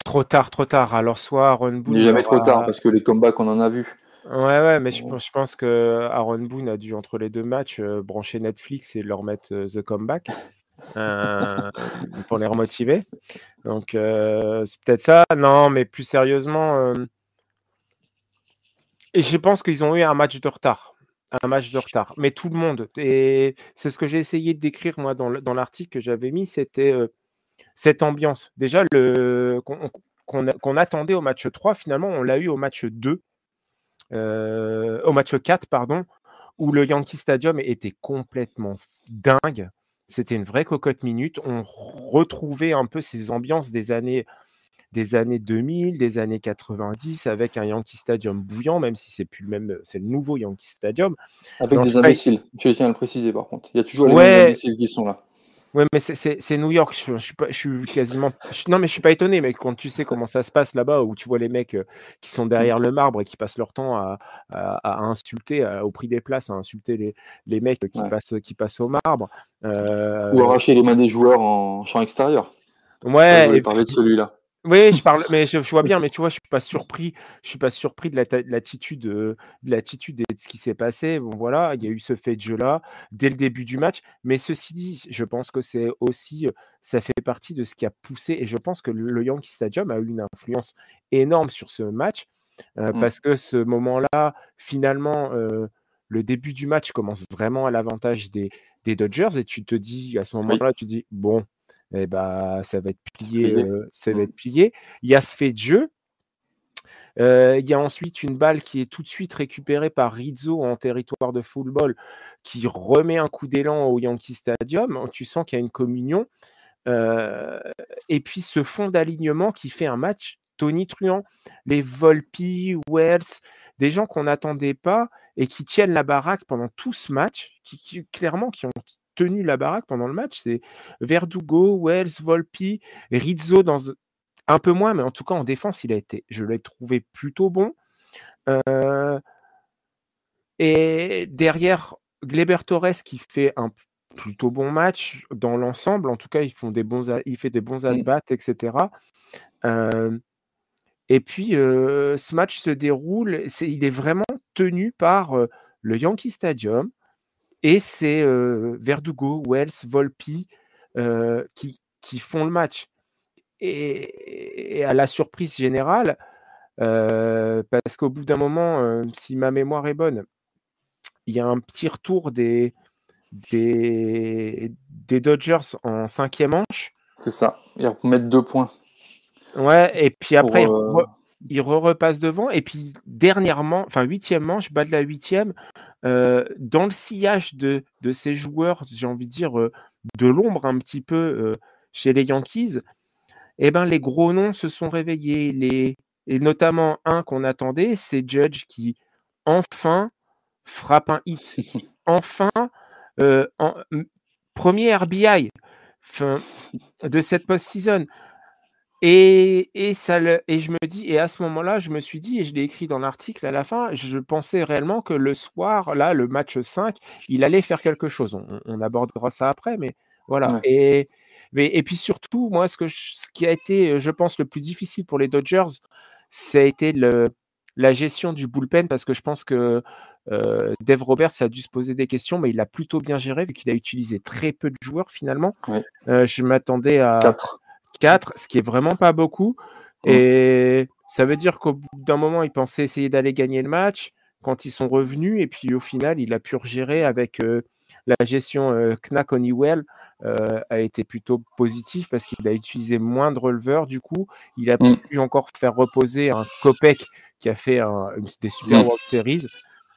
Trop tard. Alors soit Aaron Boone. Il n'est jamais trop tard parce que les comebacks on en a vu. Ouais, mais je pense que Aaron Boone a dû, entre les 2 matchs, brancher Netflix et leur mettre, The Comeback, pour les remotiver. Donc, c'est peut-être ça. Non, mais plus sérieusement, et je pense qu'ils ont eu un match de retard. Mais tout le monde, et c'est ce que j'ai essayé de décrire moi dans l'article que j'avais mis, c'était, cette ambiance. Déjà qu'on attendait au match 3, finalement, on l'a eu au match 2, au match 4 pardon, où le Yankee Stadium était complètement dingue. C'était une vraie cocotte minute. On retrouvait un peu ces ambiances des années 2000, des années 90, avec un Yankee Stadium bouillant, même si c'est plus le même, c'est le nouveau Yankee Stadium. Avec des imbéciles, je tiens à le préciser par contre. Il y a toujours les mêmes Ouais, imbéciles qui sont là. ouais, mais c'est New York. Je suis quasiment. Non, mais je suis pas étonné. Mais quand tu sais comment ça se passe là-bas, où tu vois les mecs qui sont derrière le marbre et qui passent leur temps à insulter au prix des places, à insulter les mecs qui passent au marbre. Ou arracher les mains des joueurs en champ extérieur. Ouais. Je voulais parler de celui-là. Oui, je parle, mais je vois bien, mais tu vois, je suis pas surpris de l'attitude et de ce qui s'est passé. Bon, voilà, il y a eu ce fait de jeu-là dès le début du match. Mais ceci dit, je pense que c'est aussi, ça fait partie de ce qui a poussé, et je pense que le Yankee Stadium a eu une influence énorme sur ce match, parce que ce moment-là, finalement, le début du match commence vraiment à l'avantage des Dodgers, et tu te dis, à ce moment-là, tu dis, bon, eh ben, ça va être plié. Il y a ce fait de jeu. Il y a ensuite une balle qui est tout de suite récupérée par Rizzo en territoire de full ball, qui remet un coup d'élan au Yankee Stadium. Tu sens qu'il y a une communion. Et puis ce fond d'alignement qui fait un match tonitruant. Les Volpi, Wells, des gens qu'on n'attendait pas et qui tiennent la baraque pendant tout ce match, clairement qui ont tenu la baraque pendant le match. C'est Verdugo, Wells, Volpi, Rizzo un peu moins, mais en tout cas en défense, je l'ai trouvé plutôt bon. Et derrière, Gleyber Torres qui fait un plutôt bon match dans l'ensemble. En tout cas, il fait des bons at-bats, etc. Et puis, ce match se déroule, il est vraiment tenu par le Yankee Stadium, et c'est Verdugo, Wells, Volpi qui font le match. Et à la surprise générale, parce qu'au bout d'un moment, si ma mémoire est bonne, il y a un petit retour des Dodgers en 5e manche. C'est ça, ils remettent 2 points. Ouais, et puis après, il repasse devant. Et puis dernièrement, 8e manche, bas de la 8e, dans le sillage de ces joueurs, j'ai envie de dire, de l'ombre un petit peu chez les Yankees, eh ben, les gros noms se sont réveillés. Et notamment un qu'on attendait, c'est Judge qui enfin frappe un hit. Enfin, premier RBI de cette post-season. Et je me dis, et à ce moment-là, je me suis dit, et je l'ai écrit dans l'article à la fin, je pensais réellement que le soir, là, le match 5, il allait faire quelque chose. On abordera ça après, mais voilà. Ouais. Et puis surtout, moi, ce qui a été, je pense, le plus difficile pour les Dodgers, ça a été la gestion du bullpen, parce que je pense que Dave Roberts a dû se poser des questions, mais il a plutôt bien géré, vu qu'il a utilisé très peu de joueurs finalement. Je m'attendais à 4, ce qui est vraiment pas beaucoup. Et ça veut dire qu'au bout d'un moment, ils pensaient essayer d'aller gagner le match quand ils sont revenus. Et puis au final, il a pu regérer avec la gestion Knack Honeywell a été plutôt positif, parce qu'il a utilisé moins de releveurs. Du coup, il a pu encore faire reposer un Kopech qui a fait des Super World Series.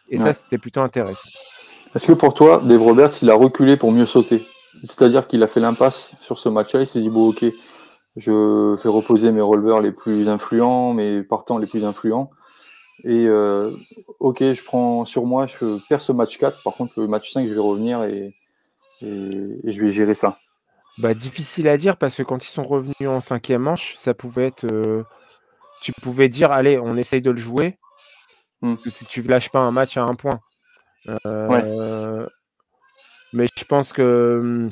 Et ça, c'était plutôt intéressant. Est-ce que pour toi, Dave Roberts, il a reculé pour mieux sauter? C'est-à-dire qu'il a fait l'impasse sur ce match-là. Il s'est dit, bon, ok, je fais reposer mes releveurs les plus influents, mes partants les plus influents. Et ok, je prends sur moi, je perds ce match 4. Par contre, le match 5, je vais revenir et je vais gérer ça. Bah, difficile à dire, parce que quand ils sont revenus en 5e manche, ça pouvait être... tu pouvais dire, allez, on essaye de le jouer. Si tu ne lâches pas un match à 1 point. Mais je pense que...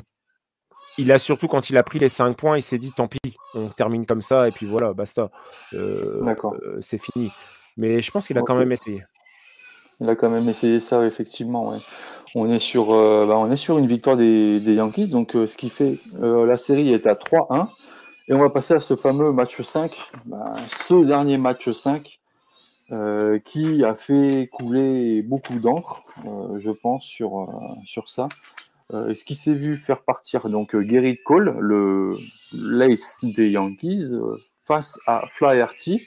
il a surtout, quand il a pris les 5 points, il s'est dit, tant pis, on termine comme ça, et puis voilà, basta. C'est fini. Mais je pense qu'il a quand même essayé. Il a quand même essayé ça, effectivement. Ouais. On est sur une victoire des Yankees, donc ce qui fait la série est à 3-1. Et on va passer à ce fameux match 5, ce dernier match 5 qui a fait couler beaucoup d'encre, je pense, sur ça. Ce qui s'est vu faire partir donc Gerrit Cole, l'ace des Yankees, face à Flaherty,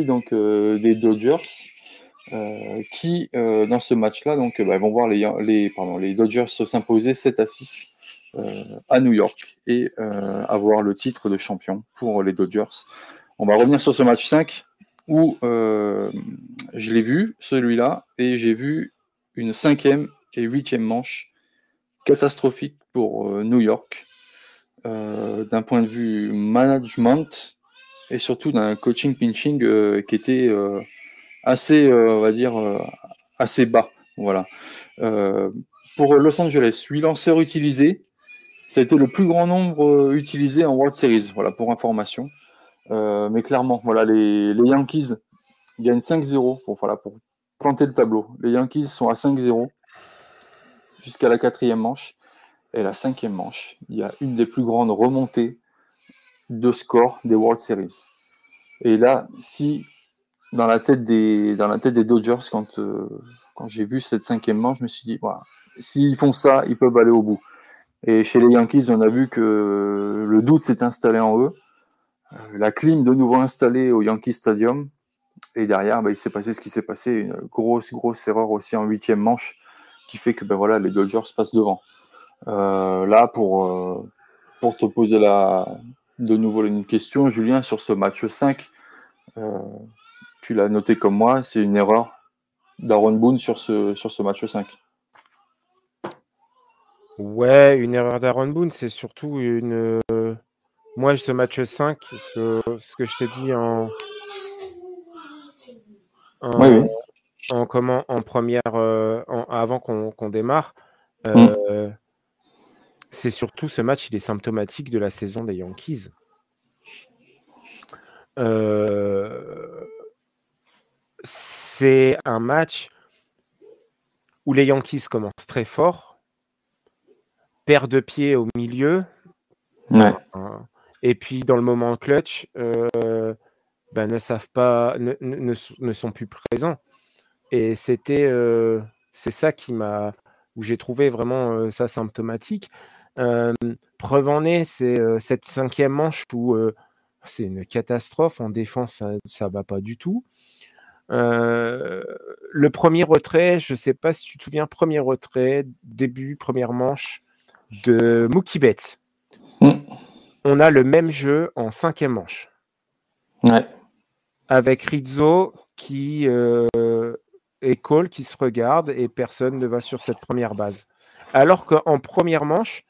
donc des Dodgers, qui dans ce match-là donc vont voir les Dodgers s'imposer 7-6 à New York et avoir le titre de champion pour les Dodgers. On va revenir sur ce match 5 où je l'ai vu celui-là et j'ai vu une 5e et 8e manche catastrophique pour New York d'un point de vue management et surtout d'un coaching pitching qui était assez, on va dire, assez bas. Voilà. Pour Los Angeles, 8 lanceurs utilisés. Ça a été le plus grand nombre utilisé en World Series, voilà, pour information. Mais clairement, voilà, les Yankees gagnent 5-0 pour planter le tableau. Les Yankees sont à 5-0 jusqu'à la 4e manche. Et la 5e manche, il y a une des plus grandes remontées de score des World Series. Et là, si dans la tête des Dodgers, quand j'ai vu cette 5e manche, je me suis dit, voilà, s'ils font ça, ils peuvent aller au bout. Et chez les Yankees, on a vu que le doute s'est installé en eux. La clim de nouveau installée au Yankee Stadium. Et derrière, il s'est passé ce qui s'est passé. Une grosse erreur aussi en 8e manche qui fait que les Dodgers passent devant. Là, pour te poser de nouveau une question, Julien, sur ce match 5, tu l'as noté comme moi, c'est une erreur d'Aaron Boone sur ce match 5. Ouais, une erreur d'Aaron Boone, c'est surtout une... Moi, ce match 5, ce que je t'ai dit Oui. en première, avant qu'on démarre, c'est surtout ce match, il est symptomatique de la saison des Yankees. C'est un match où les Yankees commencent très fort, perdent de pied au milieu, et puis dans le moment clutch, ne savent pas, ne sont plus présents. Et c'est ça où j'ai trouvé vraiment ça symptomatique. Preuve en est, c'est cette 5e manche où c'est une catastrophe en défense, ça va pas du tout. Le premier retrait, je sais pas si tu te souviens, premier retrait, première manche de Mookie Betts. On a le même jeu en 5e manche. Ouais. Avec Rizzo et Cole qui se regardent et personne ne va sur cette première base. Alors qu'en première manche,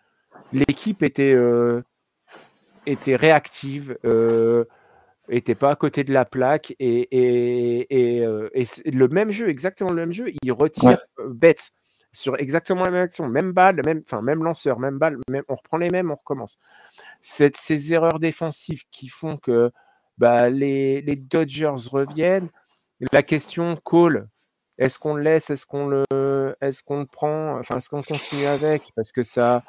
l'équipe était réactive, était pas à côté de la plaque et le même jeu, exactement le même jeu, il retire Betts sur exactement la même action, même balle, même lanceur, même balle, on reprend les mêmes, on recommence. Ces erreurs défensives qui font que les Dodgers reviennent. La question Cole, est-ce qu'on le laisse, est-ce qu'on le prend, est-ce qu'on continue avec, parce que ça,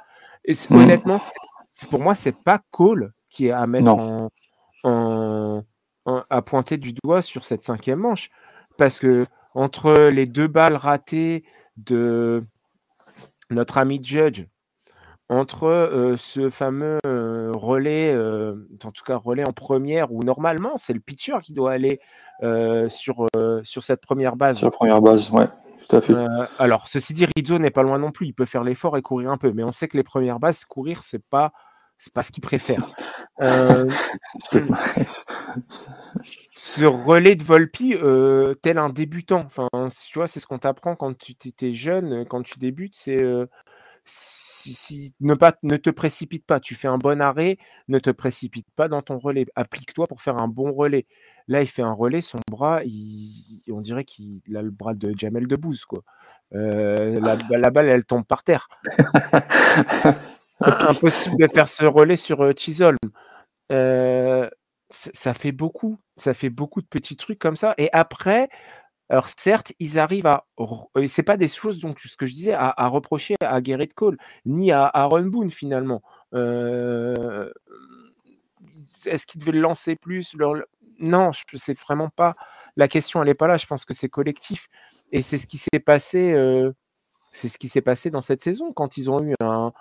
honnêtement, pour moi, c'est pas Cole qui est à mettre à pointer du doigt sur cette 5e manche, parce que entre les 2 balles ratées de notre ami Judge, entre ce fameux relais, en tout cas relais en première, où normalement c'est le pitcher qui doit aller sur cette première base. Sur la première base, ouais, tout à fait. Alors, ceci dit, Rizzo n'est pas loin non plus, il peut faire l'effort et courir un peu, mais on sait que les premières bases, courir, c'est pas ce qu'il préfère. Ce relais de Volpi, tel un débutant, tu vois, c'est ce qu'on t'apprend quand tu étais jeune, quand tu débutes, c'est ne te précipite pas, tu fais un bon arrêt, ne te précipite pas dans ton relais, applique-toi pour faire un bon relais. Là, il fait un relais, son bras, on dirait qu'il a le bras de Jamel Debbouze, quoi. La balle, elle tombe par terre. Impossible de faire ce relais sur Chisholm. Ça fait beaucoup de petits trucs comme ça. Et après, Alors certes, ils arrivent c'est pas des choses, donc ce que je disais, à reprocher à Gerrit Cole, ni à Aaron Boone finalement. Est-ce qu'ils devaient le lancer plus? Non, c'est vraiment pas la question, elle est pas là. Je pense que c'est collectif et c'est ce qui s'est passé. C'est ce qui s'est passé dans cette saison quand ils ont eu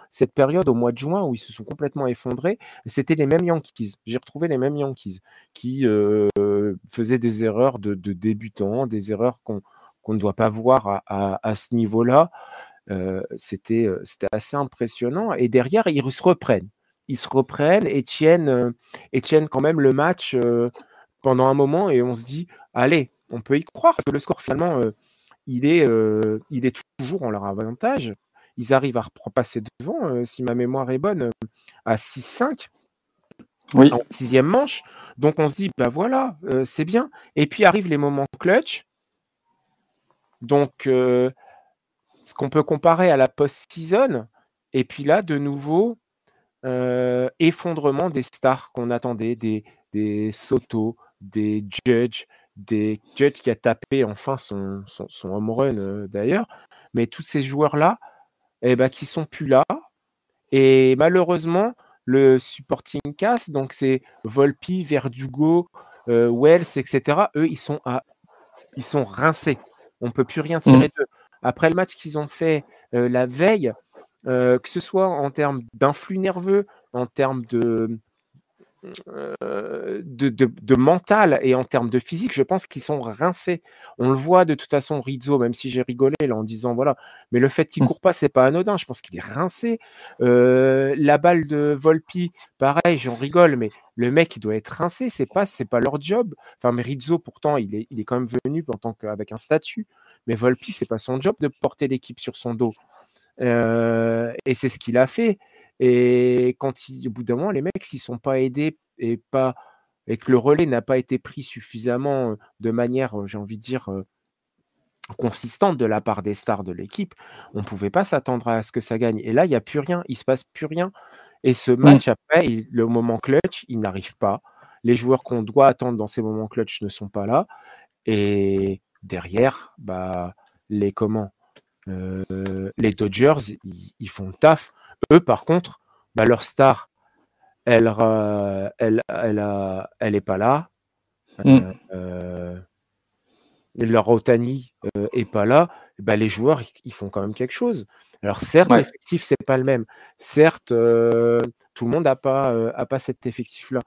cette période au mois de juin où ils se sont complètement effondrés. C'était les mêmes Yankees. J'ai retrouvé les mêmes Yankees qui faisaient des erreurs de débutants, des erreurs qu'on ne doit pas voir à ce niveau-là. C'était assez impressionnant. Et derrière, ils se reprennent. Ils se reprennent et tiennent quand même le match pendant un moment et on se dit, allez, on peut y croire parce que le score finalement il est toujours en leur avantage. Ils arrivent à repasser devant, si ma mémoire est bonne, à 6-5 Oui. en 6e manche. Donc on se dit, bah voilà, c'est bien. Et puis arrivent les moments clutch. Donc, ce qu'on peut comparer à la post-season. Et puis là, de nouveau, effondrement des stars qu'on attendait, des Soto, des Judge qui a tapé enfin son home run d'ailleurs, mais tous ces joueurs-là, qui sont plus là. Et malheureusement, le supporting cast, donc c'est Volpi, Verdugo, Wells, etc. Eux, ils sont rincés. On ne peut plus rien tirer d'eux. Après le match qu'ils ont fait la veille, que ce soit en termes d'influx nerveux, en termes de mental et en termes de physique, je pense qu'ils sont rincés. On le voit de toute façon, Rizzo, même si j'ai rigolé là en disant voilà, mais le fait qu'il ne court pas, c'est pas anodin. Je pense qu'il est rincé. La balle de Volpi, pareil, j'en rigole, mais le mec, il doit être rincé. C'est pas leur job. Enfin, mais Rizzo, pourtant, il est quand même venu en tant qu'avec un statut. Mais Volpi, c'est pas son job de porter l'équipe sur son dos. Et c'est ce qu'il a fait. Et au bout d'un moment, les mecs, s'ils ne sont pas aidés et que le relais n'a pas été pris suffisamment de manière, j'ai envie de dire, consistante de la part des stars de l'équipe, on ne pouvait pas s'attendre à ce que ça gagne. Et là, il n'y a plus rien, il ne se passe plus rien. Et ce match, après, le moment clutch, il n'arrive pas. Les joueurs qu'on doit attendre dans ces moments clutch ne sont pas là. Et derrière, les Dodgers, ils font le taf. Eux, par contre, leur star, elle est pas là. Leur Otani est pas là. Les joueurs, ils font quand même quelque chose. Alors certes, l'effectif, c'est pas le même. Certes, tout le monde n'a pas cet effectif-là.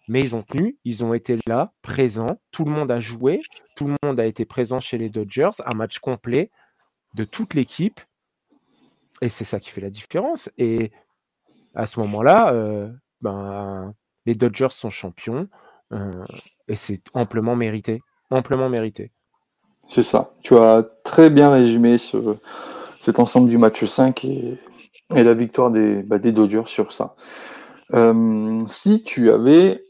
Mais ils ont tenu, ils ont été là, présents. Tout le monde a joué. Tout le monde a été présent chez les Dodgers. Un match complet de toute l'équipe. Et c'est ça qui fait la différence. Et à ce moment-là, les Dodgers sont champions et c'est amplement mérité. Amplement mérité. C'est ça. Tu as très bien résumé cet ensemble du match 5 et la victoire des Dodgers sur ça. Si tu avais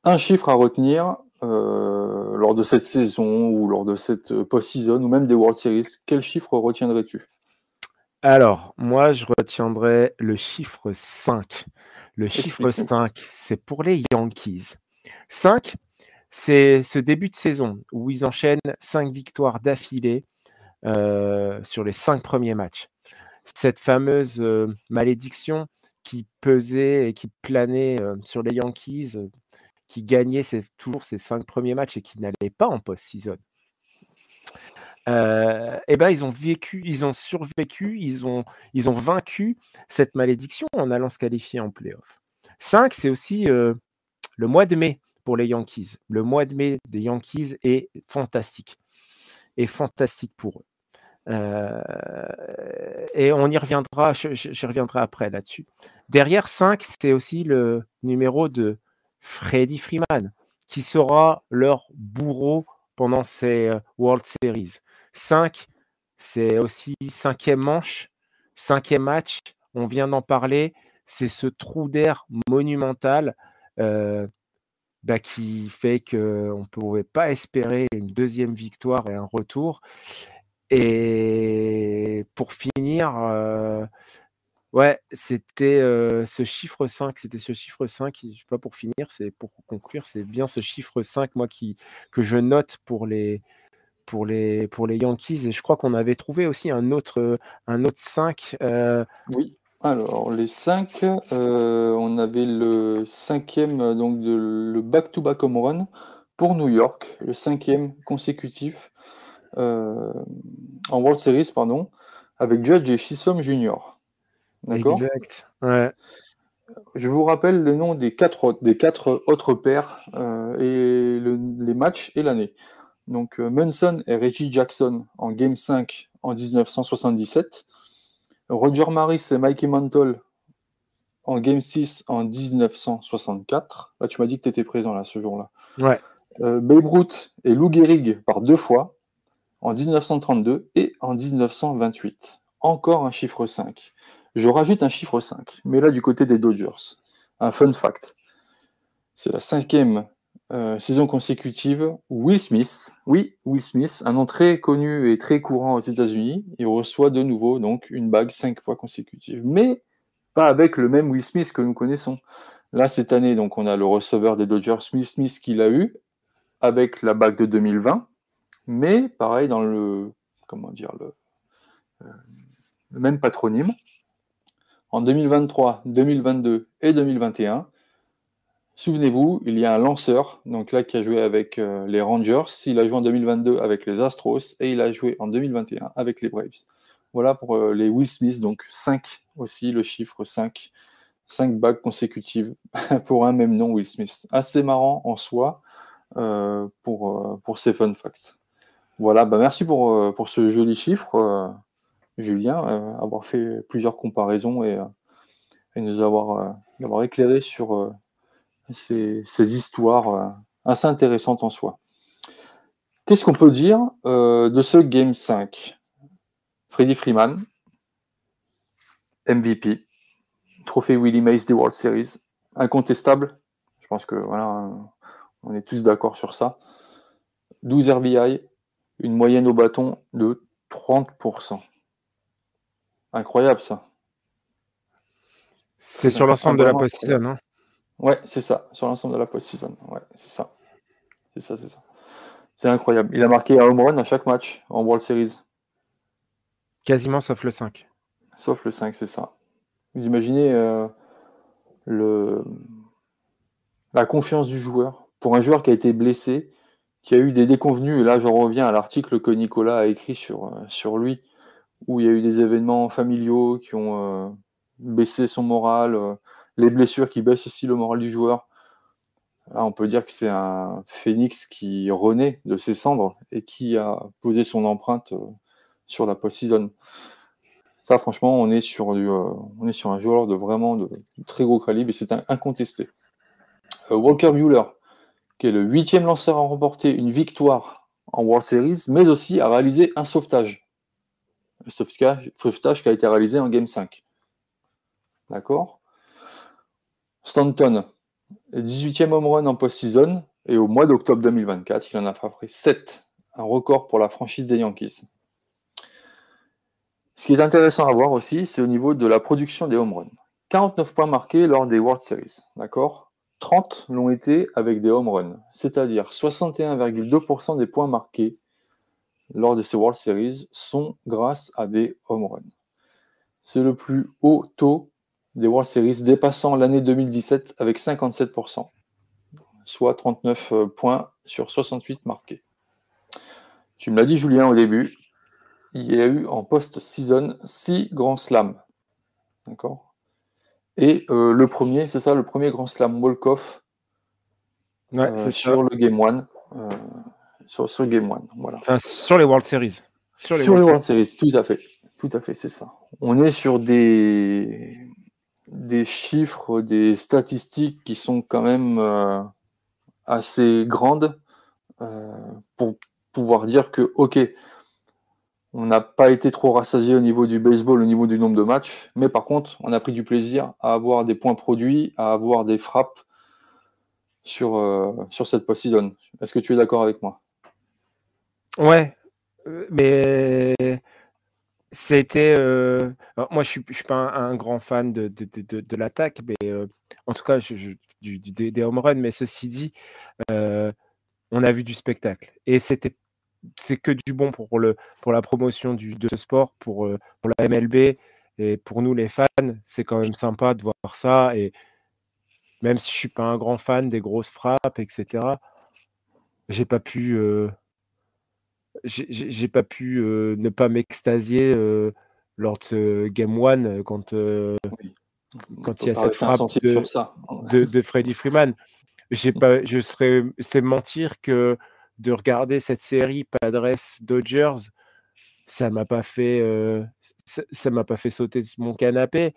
un chiffre à retenir lors de cette saison ou lors de cette post-season ou même des World Series, quel chiffre retiendrais-tu? Alors, moi, je retiendrai le chiffre 5. Le chiffre Explique-nous. 5, c'est pour les Yankees. 5, c'est ce début de saison où ils enchaînent 5 victoires d'affilée sur les 5 premiers matchs. Cette fameuse malédiction qui pesait et qui planait sur les Yankees, qui gagnaient toujours ces 5 premiers matchs et qui n'allaient pas en post-season. Ils ont vécu, ils ont survécu, ils ont vaincu cette malédiction en allant se qualifier en play-off. 5, c'est aussi le mois de mai pour les Yankees. Le mois de mai des Yankees est fantastique. Et fantastique pour eux. Et on y reviendra, je reviendrai après là-dessus. Derrière 5, c'est aussi le numéro de Freddie Freeman, qui sera leur bourreau pendant ces World Series. 5, c'est aussi 5e manche, 5e match, on vient d'en parler, c'est ce trou d'air monumental qui fait qu'on ne pouvait pas espérer une 2e victoire et un retour. Et pour finir, c'était ce chiffre 5, pas pour finir, c'est pour conclure, c'est bien ce chiffre 5, moi, que je note pour les pour les Yankees. Et je crois qu'on avait trouvé aussi un autre 5. Oui. Alors, les 5, on avait le 5e, donc le back-to-back home run pour New York, le 5e consécutif en World Series, pardon, avec Judge et Chisholm Jr. D'accord? Exact. Ouais. Je vous rappelle le nom des 4 autres paires et les matchs et l'année. Donc Munson et Reggie Jackson en Game 5 en 1977. Roger Maris et Mickey Mantle en Game 6 en 1964. Là, tu m'as dit que tu étais présent là, ce jour-là. Ouais. Babe Ruth et Lou Gehrig par 2 fois en 1932 et en 1928. Encore un chiffre 5. Je rajoute un chiffre 5, mais là du côté des Dodgers. Un fun fact. C'est la 5e saison consécutive où Will Smith, oui, Will Smith, un nom très connu et très courant aux États-Unis, il reçoit de nouveau donc une bague 5 fois consécutive. Mais pas avec le même Will Smith que nous connaissons. Là, cette année, donc, on a le receveur des Dodgers, Will Smith, qui l'a eu avec la bague de 2020, mais pareil dans le même patronyme. En 2023, 2022 et 2021, souvenez-vous, il y a un lanceur, donc là qui a joué avec les Rangers, il a joué en 2022 avec les Astros et il a joué en 2021 avec les Braves. Voilà pour les Will Smith, donc 5 aussi, le chiffre 5. 5 bagues consécutives pour un même nom, Will Smith. Assez marrant en soi pour ces fun facts. Voilà, bah merci pour ce joli chiffre, Julien, avoir fait plusieurs comparaisons et nous avoir éclairé sur ces histoires assez intéressantes en soi. Qu'est-ce qu'on peut dire de ce Game 5? Freddie Freeman, MVP, trophée Willie Mays des World Series, incontestable. Je pense que voilà, on est tous d'accord sur ça. 12 RBI, une moyenne au bâton de 30%. Incroyable ça. C'est sur l'ensemble de la post-season, hein? Ouais, c'est ça, sur l'ensemble de la post-season. Ouais, c'est ça. C'est ça. C'est incroyable. Il a marqué un home run à chaque match en World Series. Quasiment sauf le 5. Sauf le 5, c'est ça. Vous imaginez la confiance du joueur. Pour un joueur qui a été blessé, qui a eu des déconvenues, et là j'en reviens à l'article que Nicolas a écrit sur lui, où il y a eu des événements familiaux qui ont baissé son moral, les blessures qui baissent aussi le moral du joueur. Là, on peut dire que c'est un phénix qui renaît de ses cendres et qui a posé son empreinte sur la post-season. Ça, franchement, on est sur un joueur de très gros calibre et c'est incontesté. Walker Buehler, qui est le 8e lanceur à remporter une victoire en World Series, mais aussi à réaliser un sauvetage. Le sauvetage qui a été réalisé en Game 5. D'accord? Stanton, 18e home run en post-season, et au mois d'octobre 2024, il en a frappé 7, un record pour la franchise des Yankees. Ce qui est intéressant à voir aussi, c'est au niveau de la production des home runs. 49 points marqués lors des World Series, d'accord? 30 l'ont été avec des home runs, c'est-à-dire 61,2% des points marqués lors de ces World Series sont grâce à des home runs. C'est le plus haut taux des World Series, dépassant l'année 2017 avec 57%, soit 39 points sur 68 marqués. Tu me l'as dit, Julien, au début, il y a eu en post-season 6 grands slams. D'accord? Et le premier grand slam walk-off sur le Game 1. Sur Game 1, voilà. Enfin, sur les World Series. Sur les World Series, tout à fait, c'est ça. On est sur des chiffres, des statistiques qui sont quand même assez grandes pour pouvoir dire que, ok, on n'a pas été trop rassasié au niveau du baseball, au niveau du nombre de matchs, mais par contre, on a pris du plaisir à avoir des points produits, à avoir des frappes sur cette post-season. Est-ce que tu es d'accord avec moi? Ouais, mais c'était. Moi, je suis pas un grand fan de l'attaque, mais en tout cas, des home runs. Mais ceci dit, on a vu du spectacle. Et c'était c'est que du bon pour la promotion de ce sport, pour la MLB et pour nous les fans, c'est quand même sympa de voir ça. Et même si je suis pas un grand fan des grosses frappes, etc., j'ai pas pu ne pas m'extasier lors de Game 1 quand Oui. quand Faut il y a pas cette rester frappe insensible sur ça. de Freddie Freeman. C'est mentir que de regarder cette série Padres-Dodgers, ça m'a pas fait sauter de mon canapé,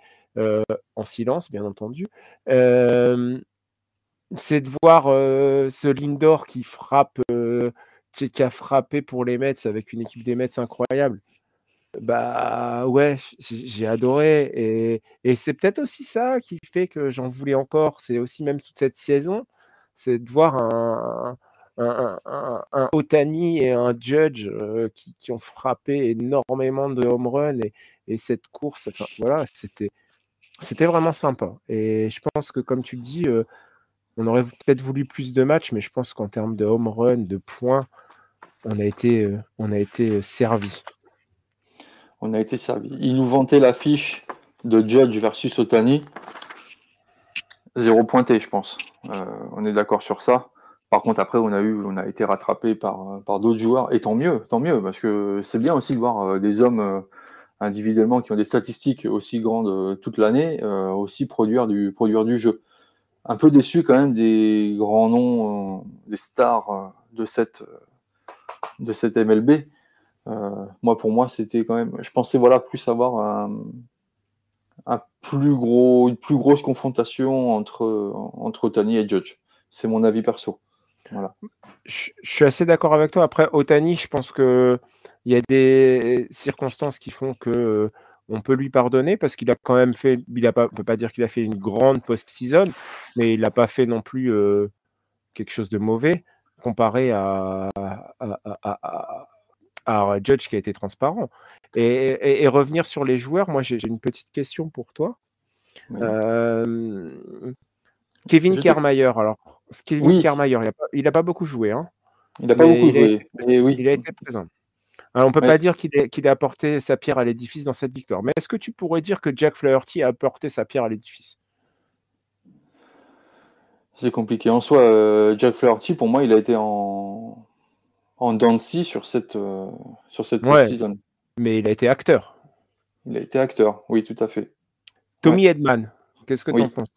en silence, bien entendu. C'est de voir ce Lindor qui frappe, qui a frappé pour les Mets avec une équipe des Mets incroyable. Bah ouais, j'ai adoré. Et c'est peut-être aussi ça qui fait que j'en voulais encore. C'est aussi même toute cette saison, c'est de voir un Ohtani et un Judge qui ont frappé énormément de home runs et cette course, enfin, voilà, c'était vraiment sympa. Et je pense que, comme tu le dis, on aurait peut-être voulu plus de matchs, mais je pense qu'en termes de home run, de points, on a été servi. On a été servi. Ils nous vantaient l'affiche de Judge versus Ohtani. 0 pointé, je pense. On est d'accord sur ça. Par contre, après, on a été rattrapé par d'autres joueurs. Et tant mieux, parce que c'est bien aussi de voir des hommes individuellement qui ont des statistiques aussi grandes toute l'année, aussi produire du jeu. Un peu déçu quand même des grands noms, des stars de cette MLB. Pour moi, c'était quand même. Je pensais plus avoir une plus grosse confrontation entre Ohtani et Judge. C'est mon avis perso. Voilà. Je suis assez d'accord avec toi. Après, Ohtani, je pense qu'il y a des circonstances qui font que on peut lui pardonner parce qu'il a quand même fait. On ne peut pas dire qu'il a fait une grande post-season, mais il n'a pas fait non plus quelque chose de mauvais comparé à Judge qui a été transparent. Et revenir sur les joueurs, moi j'ai une petite question pour toi. Oui. Kevin Kiermaier, Kiermaier, il n'a pas beaucoup joué. Hein, il n'a pas beaucoup joué. Il a été présent. Alors, on ne peut pas dire qu'il a apporté sa pierre à l'édifice dans cette victoire. Mais est-ce que tu pourrais dire que Jack Flaherty a apporté sa pierre à l'édifice? C'est compliqué. En soi, Jack Flaherty, pour moi, il a été en dents de scie sur cette post-season. Mais il a été acteur. Il a été acteur, oui, tout à fait. Tommy Edman, qu'est-ce que tu en penses?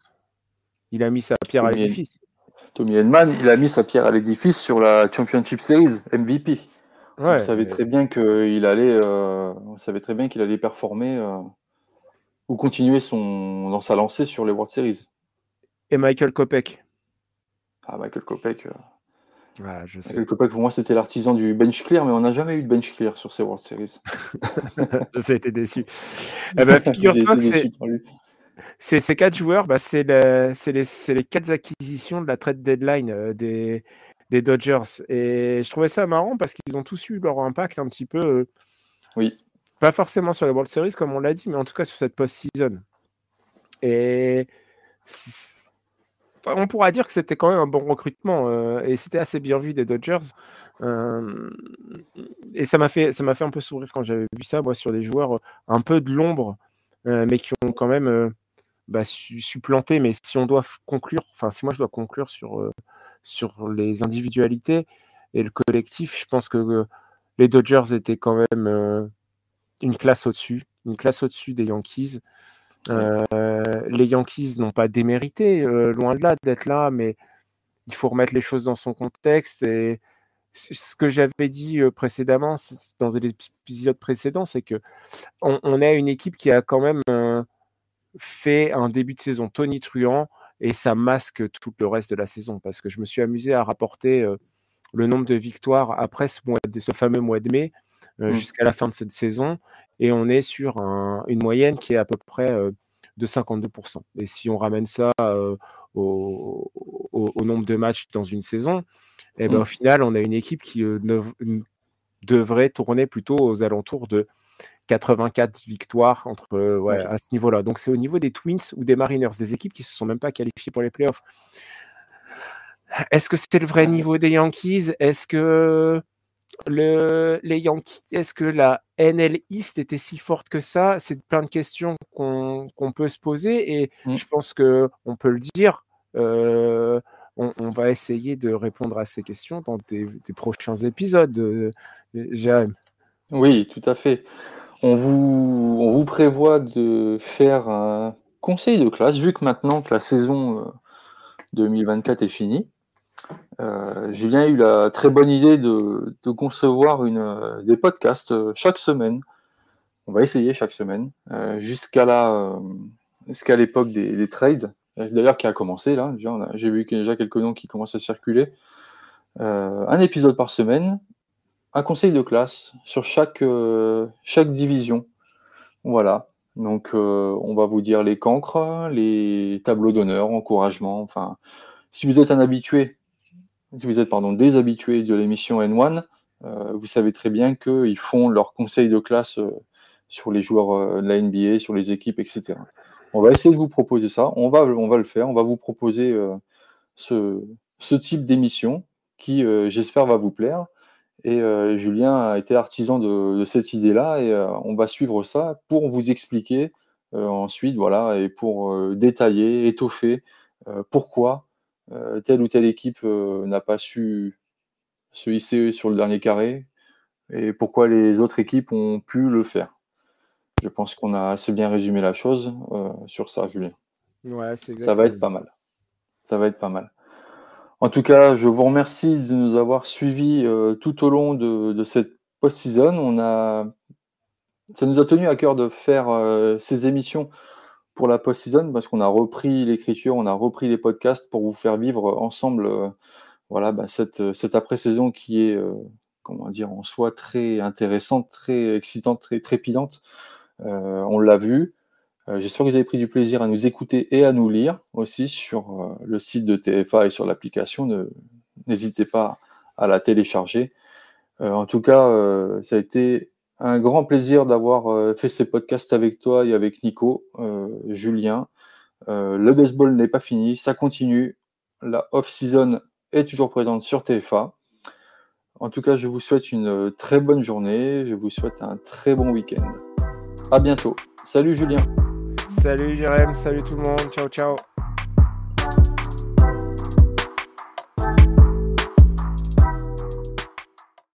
Il a mis sa pierre à l'édifice. Tommy Edman, il a mis sa pierre à l'édifice sur la Championship Series, MVP. On savait très bien qu'il allait performer ou continuer dans sa lancée sur les World Series. Et Michael Kopech. Michael Kopech. Je sais. Michael Kopech, pour moi, c'était l'artisan du bench clear, mais on n'a jamais eu de bench clear sur ces World Series. J'ai été déçu. Figure-toi que ces 4 joueurs, c'est les 4 acquisitions de la trade deadline des Dodgers. Et je trouvais ça marrant parce qu'ils ont tous eu leur impact un petit peu. Oui. Pas forcément sur les World Series, comme on l'a dit, mais en tout cas sur cette post-season. Et on pourra dire que c'était quand même un bon recrutement et c'était assez bien vu des Dodgers. Et ça m'a fait un peu sourire quand j'avais vu ça, moi, sur des joueurs un peu de l'ombre, mais qui ont quand même supplanté. Mais si on doit conclure, si moi je dois conclure sur les individualités et le collectif, je pense que les Dodgers étaient quand même une classe au-dessus des Yankees. Les Yankees n'ont pas démérité, loin de là d'être là, mais il faut remettre les choses dans son contexte. Et ce que j'avais dit précédemment, dans les épisodes précédents, c'est que on a une équipe qui a quand même fait un début de saison tonitruant et ça masque tout le reste de la saison, parce que je me suis amusé à rapporter le nombre de victoires après ce fameux mois de mai jusqu'à la fin de cette saison, et on est sur une moyenne qui est à peu près de 52%. Et si on ramène ça au nombre de matchs dans une saison, au final, on a une équipe qui devrait tourner plutôt aux alentours de 84 victoires à ce niveau-là. Donc c'est au niveau des Twins ou des Mariners, des équipes qui ne se sont même pas qualifiées pour les playoffs. Est-ce que c'était le vrai niveau des Yankees? Est-ce que les Yankees, est-ce que la NL East était si forte que ça? C'est plein de questions qu'on peut se poser et je pense qu'on peut le dire. On va essayer de répondre à ces questions dans des prochains épisodes, Jérém. Oui, tout à fait. On vous prévoit de faire un conseil de classe, vu que maintenant que la saison 2024 est finie. Julien a eu la très bonne idée de concevoir des podcasts chaque semaine. On va essayer chaque semaine, jusqu'à l'époque des trades, d'ailleurs qui a commencé là. J'ai vu qu'il y a déjà quelques noms qui commencent à circuler. Un épisode par semaine, un conseil de classe sur chaque division. Voilà. Donc on va vous dire les cancres, les tableaux d'honneur, encouragement. Enfin, si vous êtes des habitués de l'émission N1, vous savez très bien qu'ils font leur conseil de classe sur les joueurs de la NBA, sur les équipes, etc. On va essayer de vous proposer ça. On va le faire. On va vous proposer ce type d'émission qui, j'espère, va vous plaire. Et Julien a été artisan de cette idée-là et on va suivre ça pour vous expliquer ensuite, voilà, et pour détailler, étoffer pourquoi telle ou telle équipe n'a pas su se hisser sur le dernier carré et pourquoi les autres équipes ont pu le faire. Je pense qu'on a assez bien résumé la chose sur ça, Julien. Ouais, c'est exactement. Ça va être pas mal. Ça va être pas mal. En tout cas, je vous remercie de nous avoir suivis tout au long de cette post-season. Ça nous a tenu à cœur de faire ces émissions pour la post-season parce qu'on a repris l'écriture, on a repris les podcasts pour vous faire vivre ensemble cette après-saison qui est en soi très intéressante, très excitante, très trépidante. On l'a vu. J'espère que vous avez pris du plaisir à nous écouter et à nous lire aussi sur le site de TFA et sur l'application. N'hésitez pas à la télécharger. En tout cas, ça a été un grand plaisir d'avoir fait ces podcasts avec toi et avec Nico, Julien. Le baseball n'est pas fini, ça continue. La off-season est toujours présente sur TFA. En tout cas, je vous souhaite une très bonne journée. Je vous souhaite un très bon week-end. À bientôt. Salut Julien. Salut Jérém, salut tout le monde. Ciao, ciao.